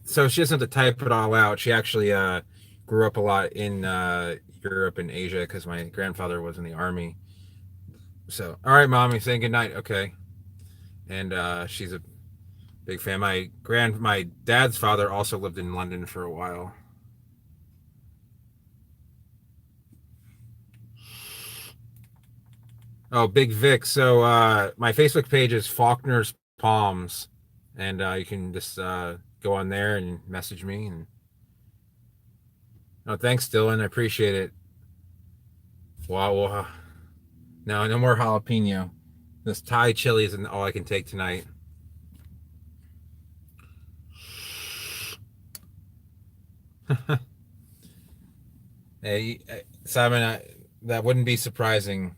so she doesn't have to type it all out. She actually grew up a lot in Europe and Asia because my grandfather was in the army. So, all right, mommy, saying good night. Okay, and she's a big fan. My dad's father also lived in London for a while. Oh, Big Vic. So my Facebook page is Faulkner's Palms, and you can just go on there and message me. And oh, thanks, Dylan. I appreciate it. Wow. No more jalapeno. This Thai chili isn't all I can take tonight. Hey, Simon, that wouldn't be surprising.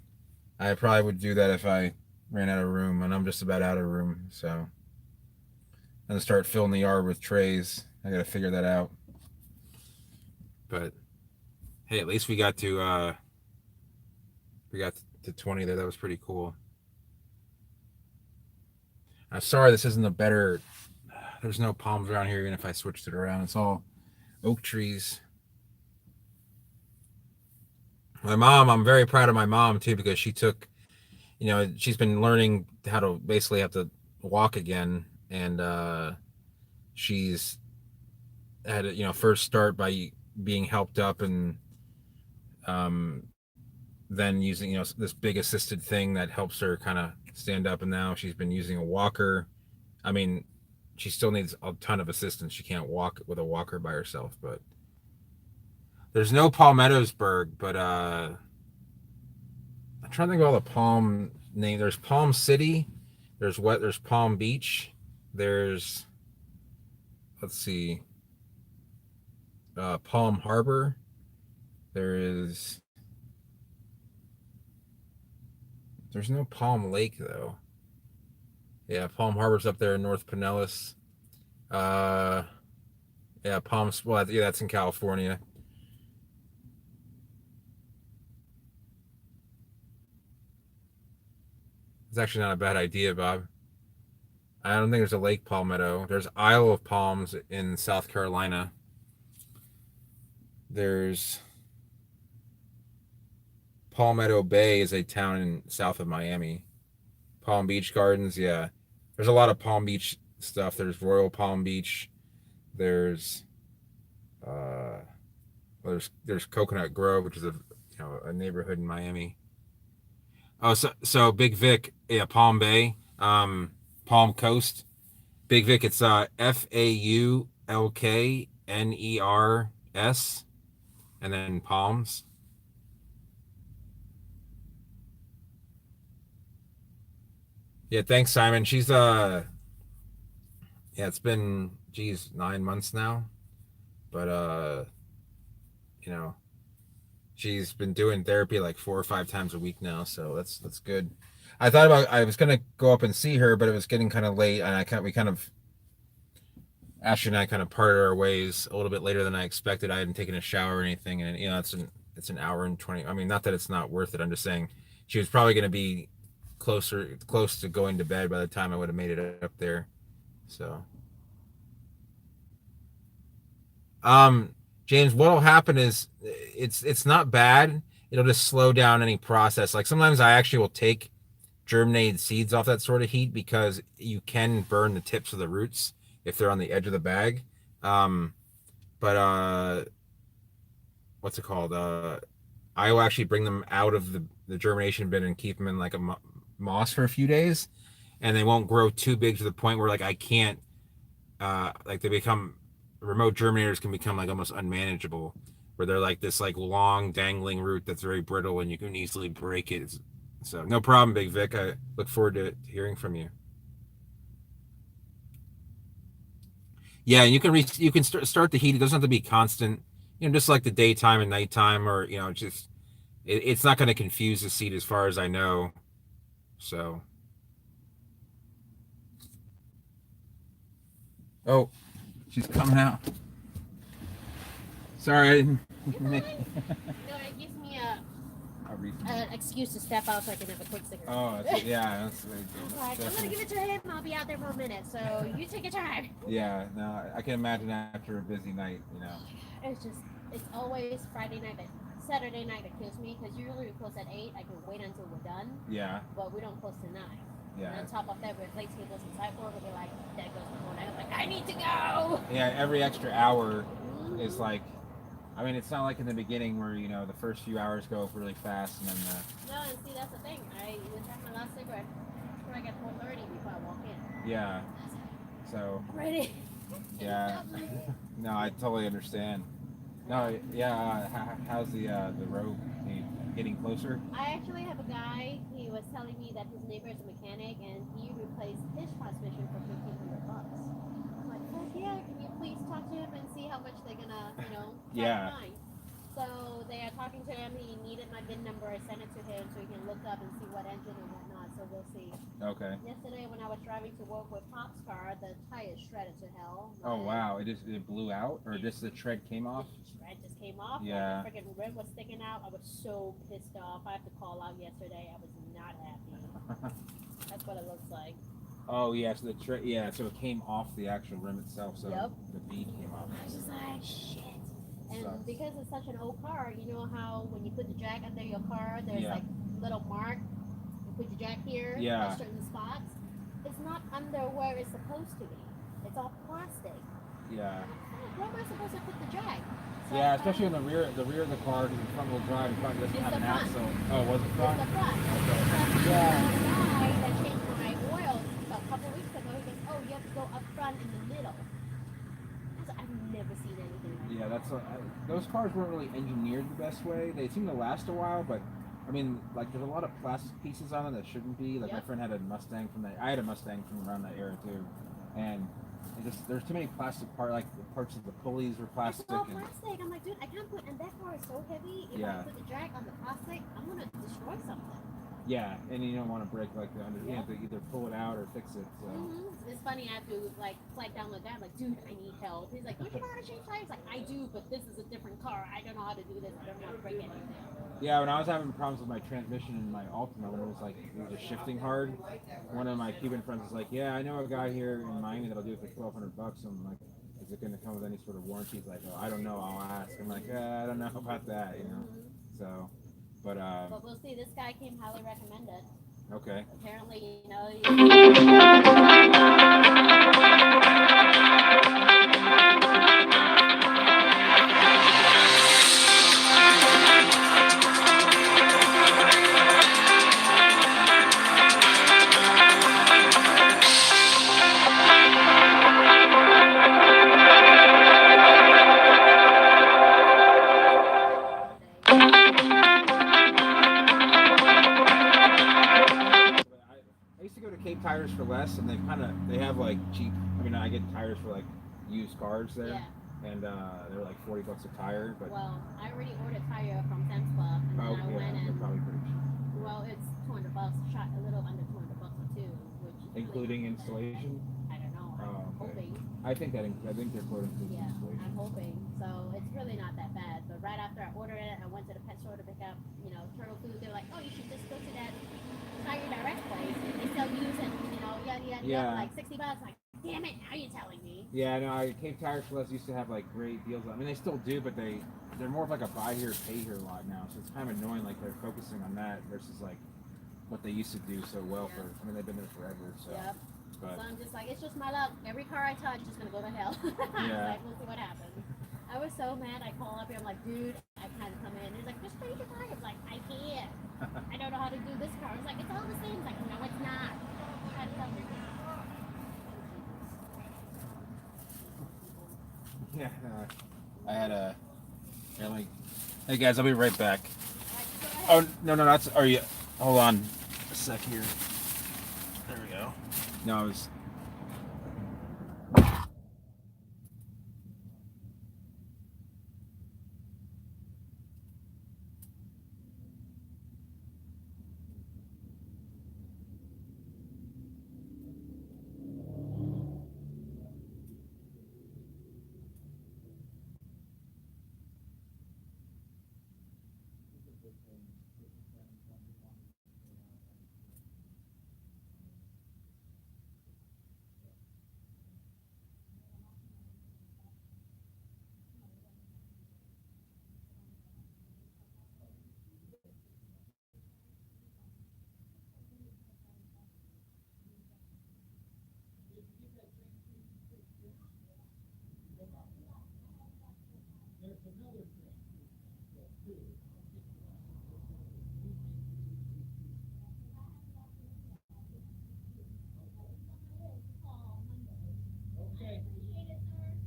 I probably would do that if I ran out of room, and I'm just about out of room. So I'm gonna start filling the yard with trays. I gotta figure that out. But hey, at least we got to 20 there. That was pretty cool. I'm sorry this isn't a better. There's no palms around here, even if I switched it around. It's all oak trees. I'm very proud of my mom too, because she took, she's been learning how to basically have to walk again, and she's had first start by being helped up, and then using this big assisted thing that helps her kind of stand up, and now she's been using a walker. I mean, she still needs a ton of assistance. She can't walk with a walker by herself, but there's no Palmetto'sburg, but I'm trying to think of all the palm name. There's Palm City, there's Palm Beach, there's, let's see, Palm Harbor, there's no Palm Lake though. Yeah, Palm Harbor's up there in North Pinellas. Yeah, that's in California. It's actually not a bad idea, Bob. I don't think there's a Lake Palmetto. There's Isle of Palms in South Carolina. There's Palmetto Bay is a town south of Miami. Palm Beach Gardens, yeah. There's a lot of Palm Beach stuff. There's Royal Palm Beach. There's Coconut Grove, which is a neighborhood in Miami. Oh, so Big Vic, yeah, Palm Bay, Palm Coast, Big Vic. It's FAULKNERS, and then Palms. Yeah, thanks, Simon. She's yeah, it's been 9 months now, but she's been doing therapy like 4 or 5 times a week now, so that's good. I was gonna go up and see her, but it was getting kind of late, and Ashley and I kind of parted our ways a little bit later than I expected. I hadn't taken a shower or anything, and it's an hour and 20. I mean, not that it's not worth it. I'm just saying she was probably going to be close to going to bed by the time I would have made it up there. So, James, what'll happen is it's not bad. It'll just slow down any process. Like sometimes I actually will take germinated seeds off that sort of heat because you can burn the tips of the roots if they're on the edge of the bag. Um, but what's it called? I will actually bring them out of the germination bin and keep them in like a moss for a few days, and they won't grow too big to the point where like I can't like they become remote germinators can become like almost unmanageable, where they're like this like long dangling root that's very brittle and you can easily break it. So no problem, Big Vic. I look forward to hearing from you. Yeah, and you can start the heat. It doesn't have to be constant. Just like the daytime and nighttime, or just it's not going to confuse the seed as far as I know. So, oh, she's coming out. Sorry, I didn't make. No, it gives me I'll read. an excuse to step out so I can have a quick cigarette. Oh, yeah, that's Like, I'm gonna give it to him. I'll be out there for a minute, so you take your time. yeah. No, I can imagine after a busy night. It's always Friday night, but Saturday night that kills me because usually we close at 8. I can wait until we're done, Yeah, but we don't close till 9. yeah, And on top of that, with late tables and sideboard, we'll be like, that goes before 9. I'm like, I need to go. yeah. Every extra hour is like. I mean, it's not like in the beginning where the first few hours go really fast and then. No, and see, that's the thing. I even have my last cigarette before I get 4:30 before I walk in. Yeah. So. Ready. Yeah. No, I totally understand. No, yeah. How's the road getting closer? I actually have a guy. He was telling me that his neighbor is a mechanic and he replaced his transmission for $1,500. I'm like, heck yeah! Can you please talk to him and see how much they're gonna, try Yeah. to find? So they are talking to him. He needed my VIN number. I sent it to him so he can look up and see what engine and whatnot. So we'll see. Okay. Yesterday when I was driving to work with Pop's car, the tire shredded to hell. Oh wow! It blew out, or just the tread came off? The shred just came off. Yeah. Like the freaking rim was sticking out. I was so pissed off. I have to call out yesterday. I was not happy. That's what it looks like. Oh yeah, so the tread. Yeah, so it came off the actual rim itself. So Yep. the bead came off. I was just like, shit. And Sucks. because it's such an old car, you know how when you put the jack under your car, there's Yeah. like little mark. You put your jack here Yeah. at certain spots. It's not under where it's supposed to be. It's all plastic. Yeah. Where am I supposed to put the jack? So Yeah, I especially in found- the rear of the car, because the front wheel drive, the front doesn't It's have the an front. axle. Oh, was it It's front? the front. Okay. So Yeah. the guy that changed my oil a couple weeks ago, he goes, oh, you have to go up front in the middle. I've never seen anything like Yeah, that. those cars weren't really engineered the best way. They seem to last a while, but I mean, like there's a lot of plastic pieces on it that shouldn't be. Like my Yep. friend had a Mustang I had a Mustang from around that era too, and there's too many plastic like the parts of the pulleys were It's plastic. all And, plastic. I'm like, dude, I can't put, and that car is so heavy. If Yeah. I put the jack on the plastic, I'm gonna destroy something. yeah, and you don't want to break like the under. You have to either pull it out or fix it. So. It's funny. I have to like flag down the guy. I'm like, dude, I need help. He's like, don't you know how to change tires? Like, I do, but this is a different car. I don't know how to do this. I don't want to break anything. Yeah, when I was having problems with my transmission in my Altima, when it was just shifting hard, one of my Cuban friends was like, "Yeah, I know a guy here in Miami that'll do it for $1,200." I'm like, "Is it going to come with any sort of warranty?" He's like, "Oh, I don't know. I'll ask." I'm like, "I don't know about that," So, but But we'll see. This guy came highly recommended. okay. Apparently, I used to go to Cape Tires for less, and they have like cheap. I mean, I get tires for like used cars there, yeah. and they're like $40 a tire. But Well, I already ordered tire from Sam's Club, and then I went they're and probably pretty cheap, well, it's $200, shot a little under $200 or two, which including installation. I don't know. I'm Oh, okay. hoping. I think they're quote includes Yeah, installation. I'm hoping. So it's really not that bad. But right after I ordered it, I went to the pet store to pick up, turtle food. They're like, oh, you should just go to that Tiger Direct place. They sell used and, yada, yada, Yeah. yada, like $60. Like, damn it, now you're telling me. Yeah, no, Cape Tire Plus used to have like great deals. I mean, they still do, but they're more of like a buy here, pay here lot now. So it's kind of annoying. Like they're focusing on that versus like what they used to do so well Yeah. for. I mean, they've been there forever. So. Yep. But So I'm just like, it's just my luck. Every car I touch is gonna go to hell. Yeah. Like, we'll see what happens. I was so mad. I call up here. I'm like, dude, I can't come in. He's like, just change your tires. Like, I can't. I don't know how to do this car. I was like, it's all the same. He's like, no, it's not. I had to tell him. yeah, I had a. Yeah, like, hey guys, I'll be right back. Oh no, that's. Are you? Hold on a sec here. There we go. No, I was.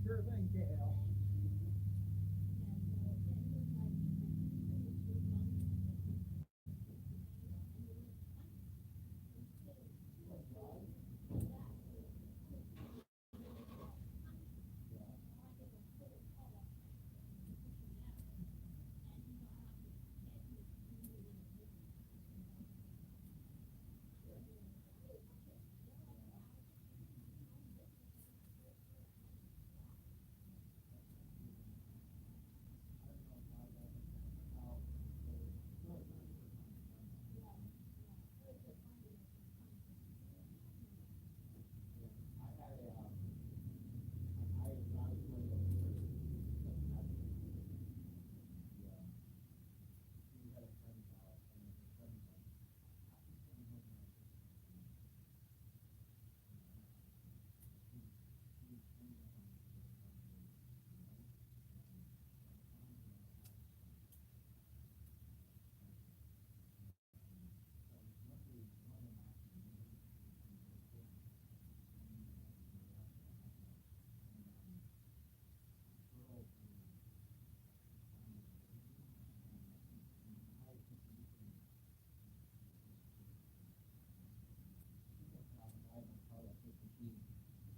Sure thing, KL.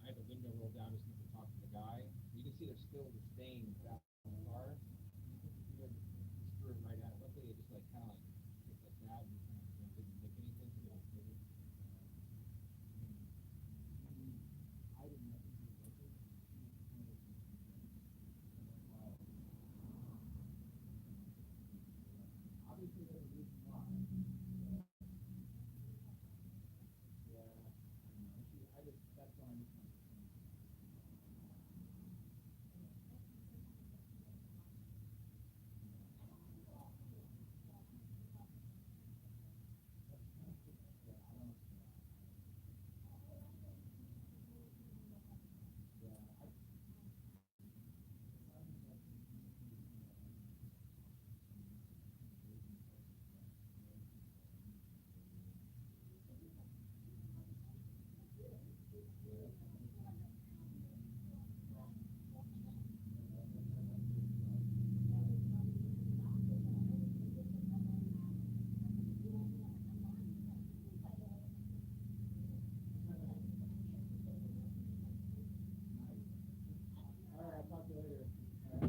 I had the window rolled down just to talk to the guy. You can see there's still the stain back on the car. You would screw it right out. Luckily, it just like kind of like that and kind of didn't nick anything. So it was I didn't know. Obviously, there's a reason why. Yeah, I just that's why I'm.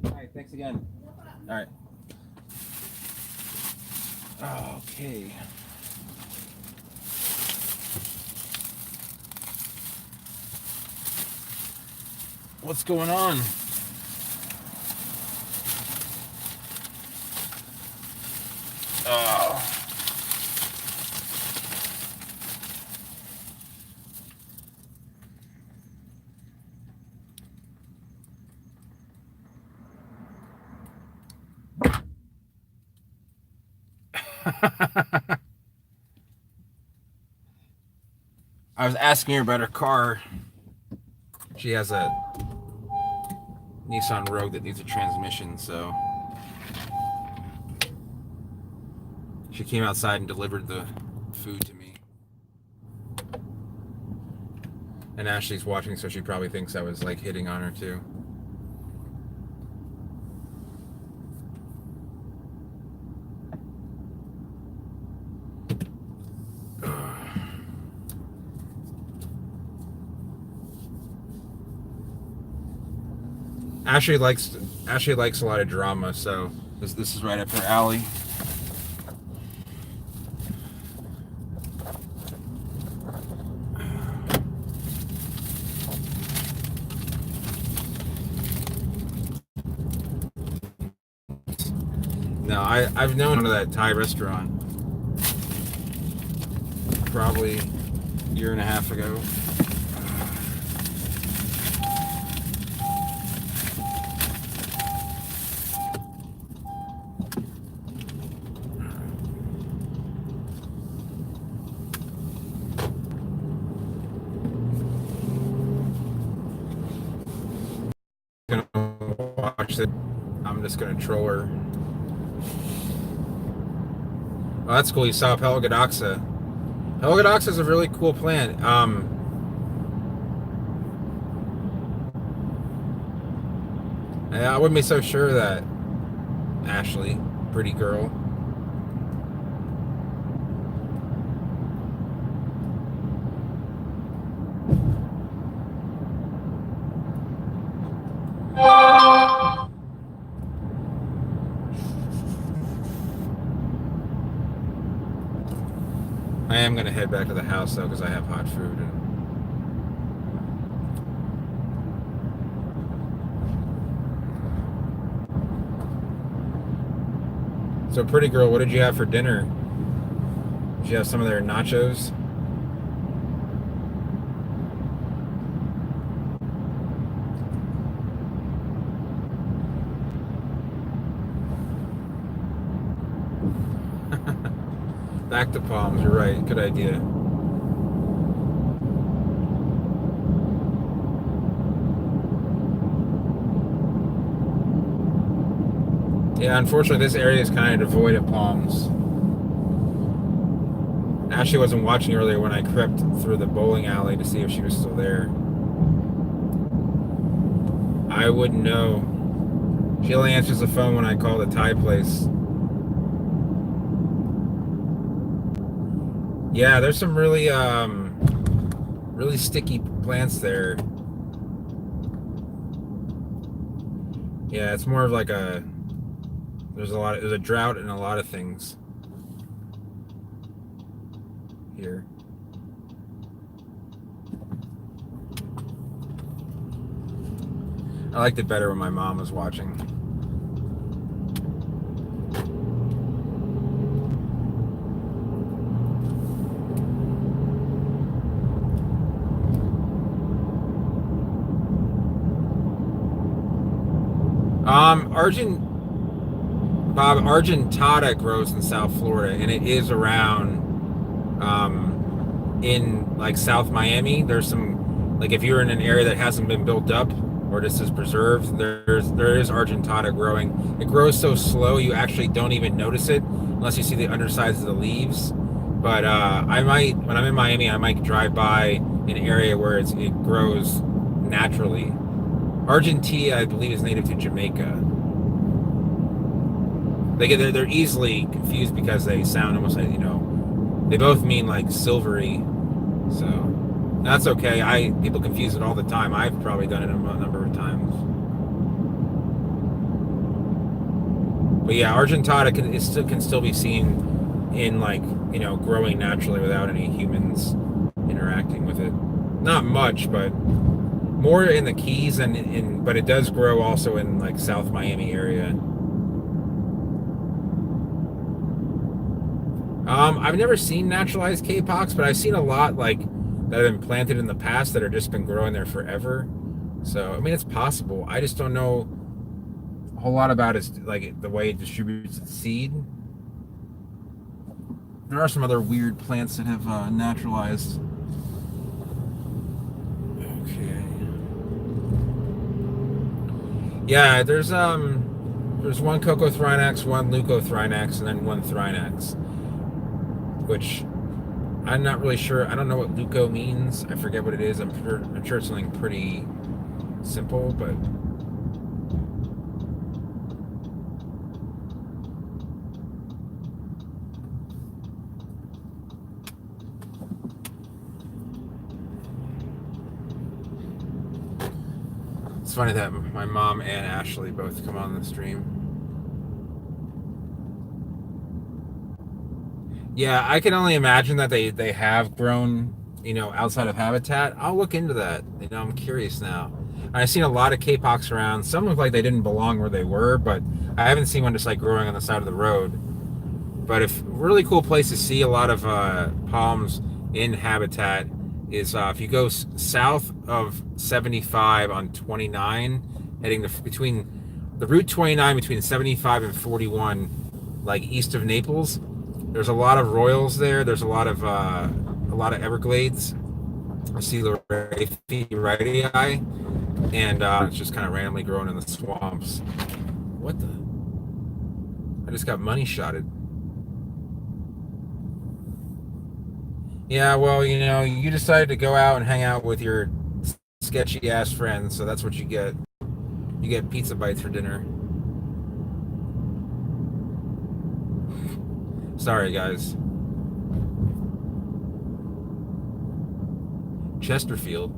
All right, thanks again. All right. Okay. What's going on? Oh. I was asking her about her car. She has a Nissan Rogue that needs a transmission, so she came outside and delivered the food to me. And Ashley's watching, so she probably thinks I was like hitting on her too. Ashley likes a lot of drama, so this is right up her alley. No, I've known of that Thai restaurant probably a year and a half ago. Gonna watch it. I'm just gonna troll her. Oh, that's cool. You saw Pelgadoxa. Pelgadoxa is a really cool plant. I wouldn't be so sure that Ashley, pretty girl. I am gonna head back to the house though because I have hot food. So, pretty girl, what did you have for dinner? Did you have some of their nachos? Back to Palms, you're right. Good idea. Yeah, unfortunately, this area is kind of devoid of palms. Ashley wasn't watching earlier when I crept through the bowling alley to see if she was still there. I wouldn't know. She only answers the phone when I call the Thai place. Yeah, there's some really sticky plants there. Yeah, it's more of like there's a drought in a lot of things here. I liked it better when my mom was watching. Argentata grows in South Florida, and it is around in like South Miami. There's some, like if you're in an area that hasn't been built up or just is preserved, there is Argentata growing. It grows so slow you actually don't even notice it unless you see the undersides of the leaves. But I might, when I'm in Miami, I might drive by an area where it grows naturally. Argentea, I believe, is native to Jamaica. They're easily confused because they sound almost like, they both mean like silvery. So that's okay. People confuse it all the time. I've probably done it a number of times. But yeah, Argentata can still be seen in like, growing naturally without any humans interacting with it. Not much, but more in the Keys and but it does grow also in like South Miami area. I've never seen naturalized K-pox, but I've seen a lot like that have been planted in the past that have just been growing there forever. So I mean, it's possible. I just don't know a whole lot about it, like the way it distributes its seed. There are some other weird plants that have naturalized. Okay. Yeah, there's one Cocothrinax, one Leucothrinax, and then one Thrinax, which I'm not really sure. I don't know what leuco means. I forget what it is. I'm sure it's something pretty simple, but it's funny that my mom and Ashley both come on the stream. Yeah, I can only imagine that they have grown, outside of habitat. I'll look into that. I'm curious now. I've seen a lot of K-pox around. Some look like they didn't belong where they were, but I haven't seen one just like growing on the side of the road. But if really cool place to see a lot of palms in habitat is if you go south of 75 on 29, heading between the Route 29 between 75 and 41, like east of Naples. There's a lot of royals there. There's a lot of Everglades. I see the Raphidiidae, and it's just kind of randomly growing in the swamps. What the? I just got money shotted. Yeah, well, you decided to go out and hang out with your sketchy ass friends, so that's what you get. You get pizza bites for dinner. Sorry, guys. Chesterfield.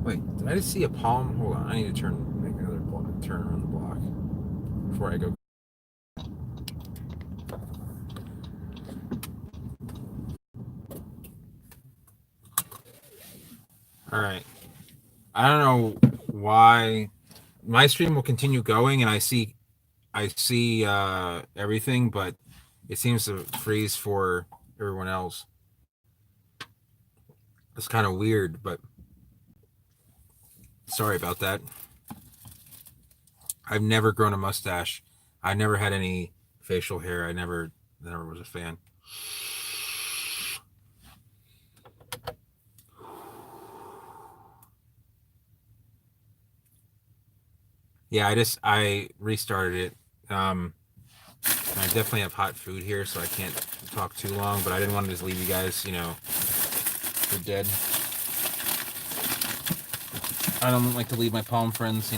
Wait, did I just see a palm? Hold on, I need to make another turn around the block before I go. All right. I don't know why my stream will continue going, and I see everything, but it seems to freeze for everyone else. It's kind of weird, but sorry about that. I've never grown a mustache. I never had any facial hair. I never was a fan. Yeah, I restarted it. I definitely have hot food here, so I can't talk too long, but I didn't want to just leave you guys, for dead. I don't like to leave my palm friends,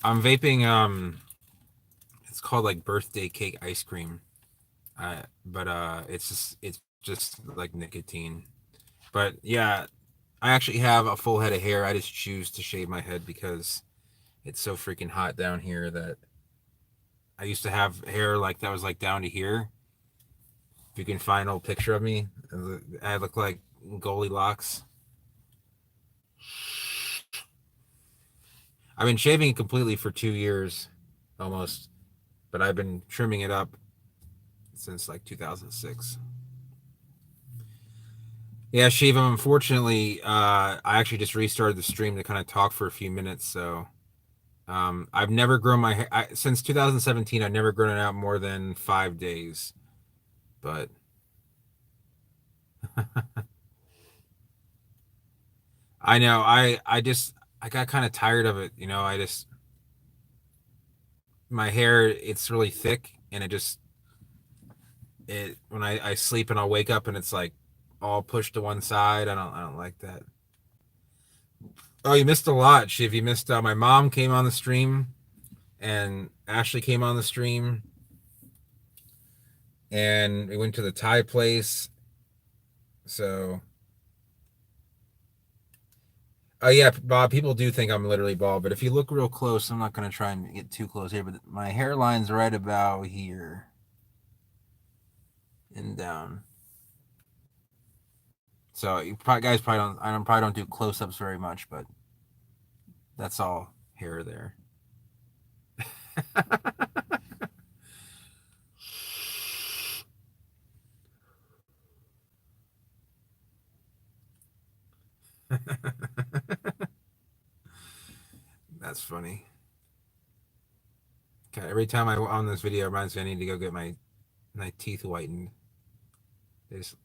I'm vaping, it's called like birthday cake ice cream. But it's just like nicotine. But yeah, I actually have a full head of hair. I just choose to shave my head because it's so freaking hot down here that I used to have hair like that was like down to here. If you can find an old picture of me, I look like Goldilocks. I've been shaving it completely for 2 years, almost, but I've been trimming it up since like 2006. Yeah, Shiva, unfortunately, I actually just restarted the stream to kind of talk for a few minutes. So I've never grown my hair since 2017. I've never grown it out more than 5 days. But I know I got kind of tired of it. My hair, it's really thick, and it when I sleep and I'll wake up and it's like all pushed to one side. I don't like that. Oh, you missed a lot, Shiv. You missed my mom came on the stream, and Ashley came on the stream, and we went to the Thai place. So, oh yeah, Bob. People do think I'm literally bald, but if you look real close, I'm not gonna try and get too close here, but my hairline's right about here and down. So you probably guys probably don't. Probably don't do close ups very much, but that's all hair there. That's funny. Okay, every time I on this video, it reminds me I need to go get my teeth whitened. They just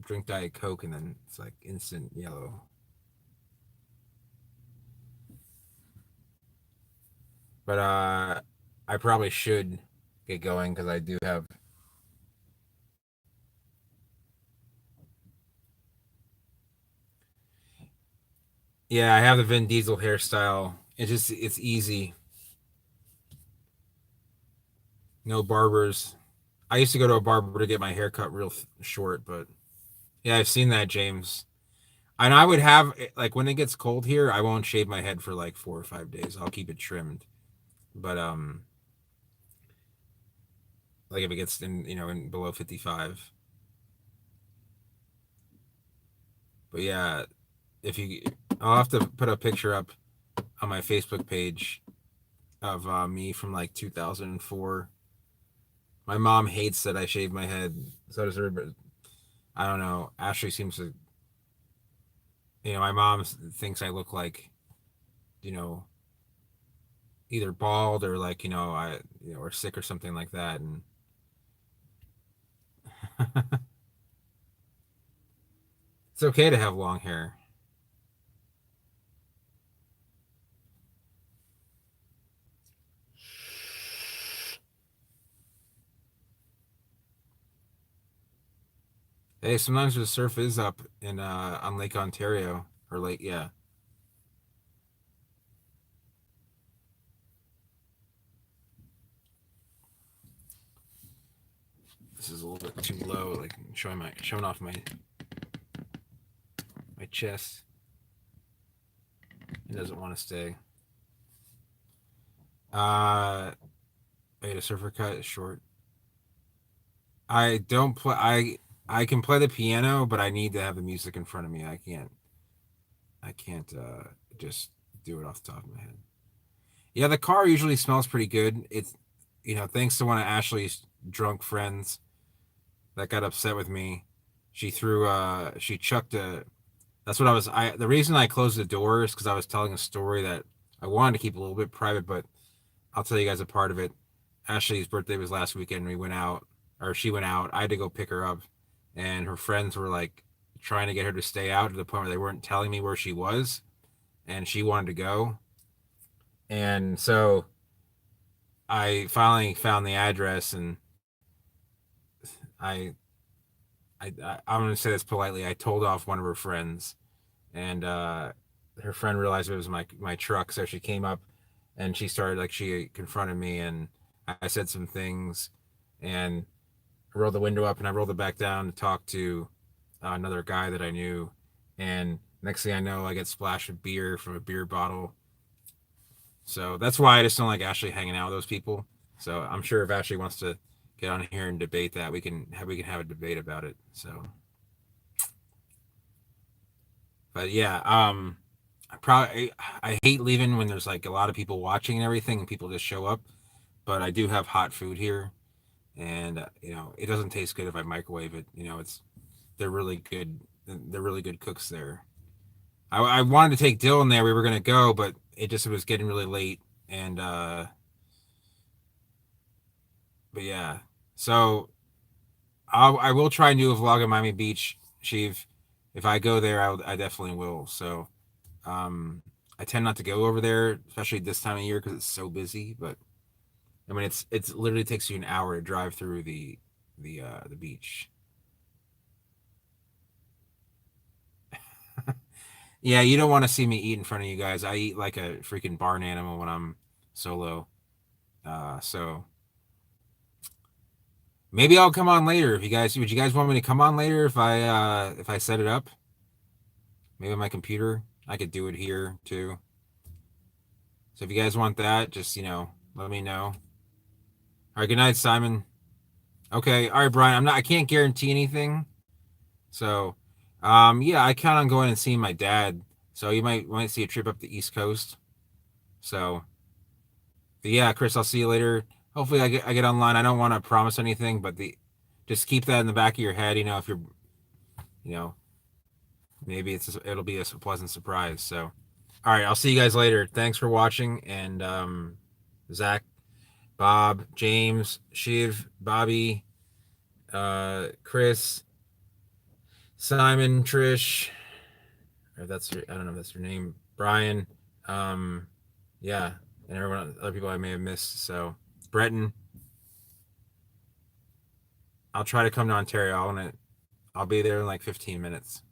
drink Diet Coke and then it's like instant yellow. But I probably should get going because I do have. Yeah, I have the Vin Diesel hairstyle. It's easy. No barbers. I used to go to a barber to get my hair cut real short, but yeah, I've seen that, James. And I would have like when it gets cold here, I won't shave my head for like 4 or 5 days. I'll keep it trimmed. But like if it gets in below 55. But yeah, if you I'll have to put a picture up on my Facebook page of me from like 2004. My mom hates that I shave my head. So does her, but I don't know. Ashley seems to, my mom thinks I look like, you know, either bald or like, or sick or something like that. And it's okay to have long hair. Hey, sometimes the surf is up in on Lake Ontario or Lake, yeah. This is a little bit too low, like showing off my chest. It doesn't want to stay. Wait, a surfer cut is short. I don't play. I can play the piano, but I need to have the music in front of me. I can't just do it off the top of my head. Yeah, the car usually smells pretty good. It's thanks to one of Ashley's drunk friends that got upset with me. She chucked a that's what the reason I closed the door is because I was telling a story that I wanted to keep a little bit private, but I'll tell you guys a part of it. Ashley's birthday was last weekend. We went out, or she went out. I had to go pick her up, and her friends were like trying to get her to stay out to the point where they weren't telling me where she was, and she wanted to go. And so I finally found the address, and I, I'm gonna say this politely. I told off one of her friends, and her friend realized it was my truck, so she came up, and she confronted me, and I said some things, and I rolled the window up and I rolled it back down to talk to another guy that I knew. And next thing I know, I get splashed with beer from a beer bottle. So that's why I just don't like Ashley hanging out with those people. So I'm sure if Ashley wants to get on here and debate that, we can have a debate about it. So, but yeah, I hate leaving when there's like a lot of people watching and everything, and people just show up. But I do have hot food here, and it doesn't taste good if I microwave it. They're really good. They're really good cooks there. I wanted to take Dylan there. We were gonna go, but it was getting really late, and but yeah. So I will try and do a vlog of Miami Beach, Sheev. If I go there, I definitely will. So I tend not to go over there, especially this time of year because it's so busy. But I mean, it's literally takes you an hour to drive through the beach. Yeah, you don't want to see me eat in front of you guys. I eat like a freaking barn animal when I'm solo. So maybe I'll come on later if would you guys want me to come on later if I set it up? Maybe on my computer. I could do it here too. So if you guys want that, just let me know. All right, good night, Simon. Okay, all right, Brian. I can't guarantee anything. So Yeah, I count on going and seeing my dad. So you might see a trip up the East Coast. So, but yeah, Chris, I'll see you later. Hopefully, I get online. I don't want to promise anything, but the just keep that in the back of your head. If you're, you know, maybe it'll be a pleasant surprise. So, all right, I'll see you guys later. Thanks for watching, and Zach, Bob, James, Shiv, Bobby, Chris, Simon, Trish, or I don't know if that's your name, Brian, yeah, and everyone other people I may have missed. So, Breton, I'll try to come to Ontario. I'll be there in like 15 minutes.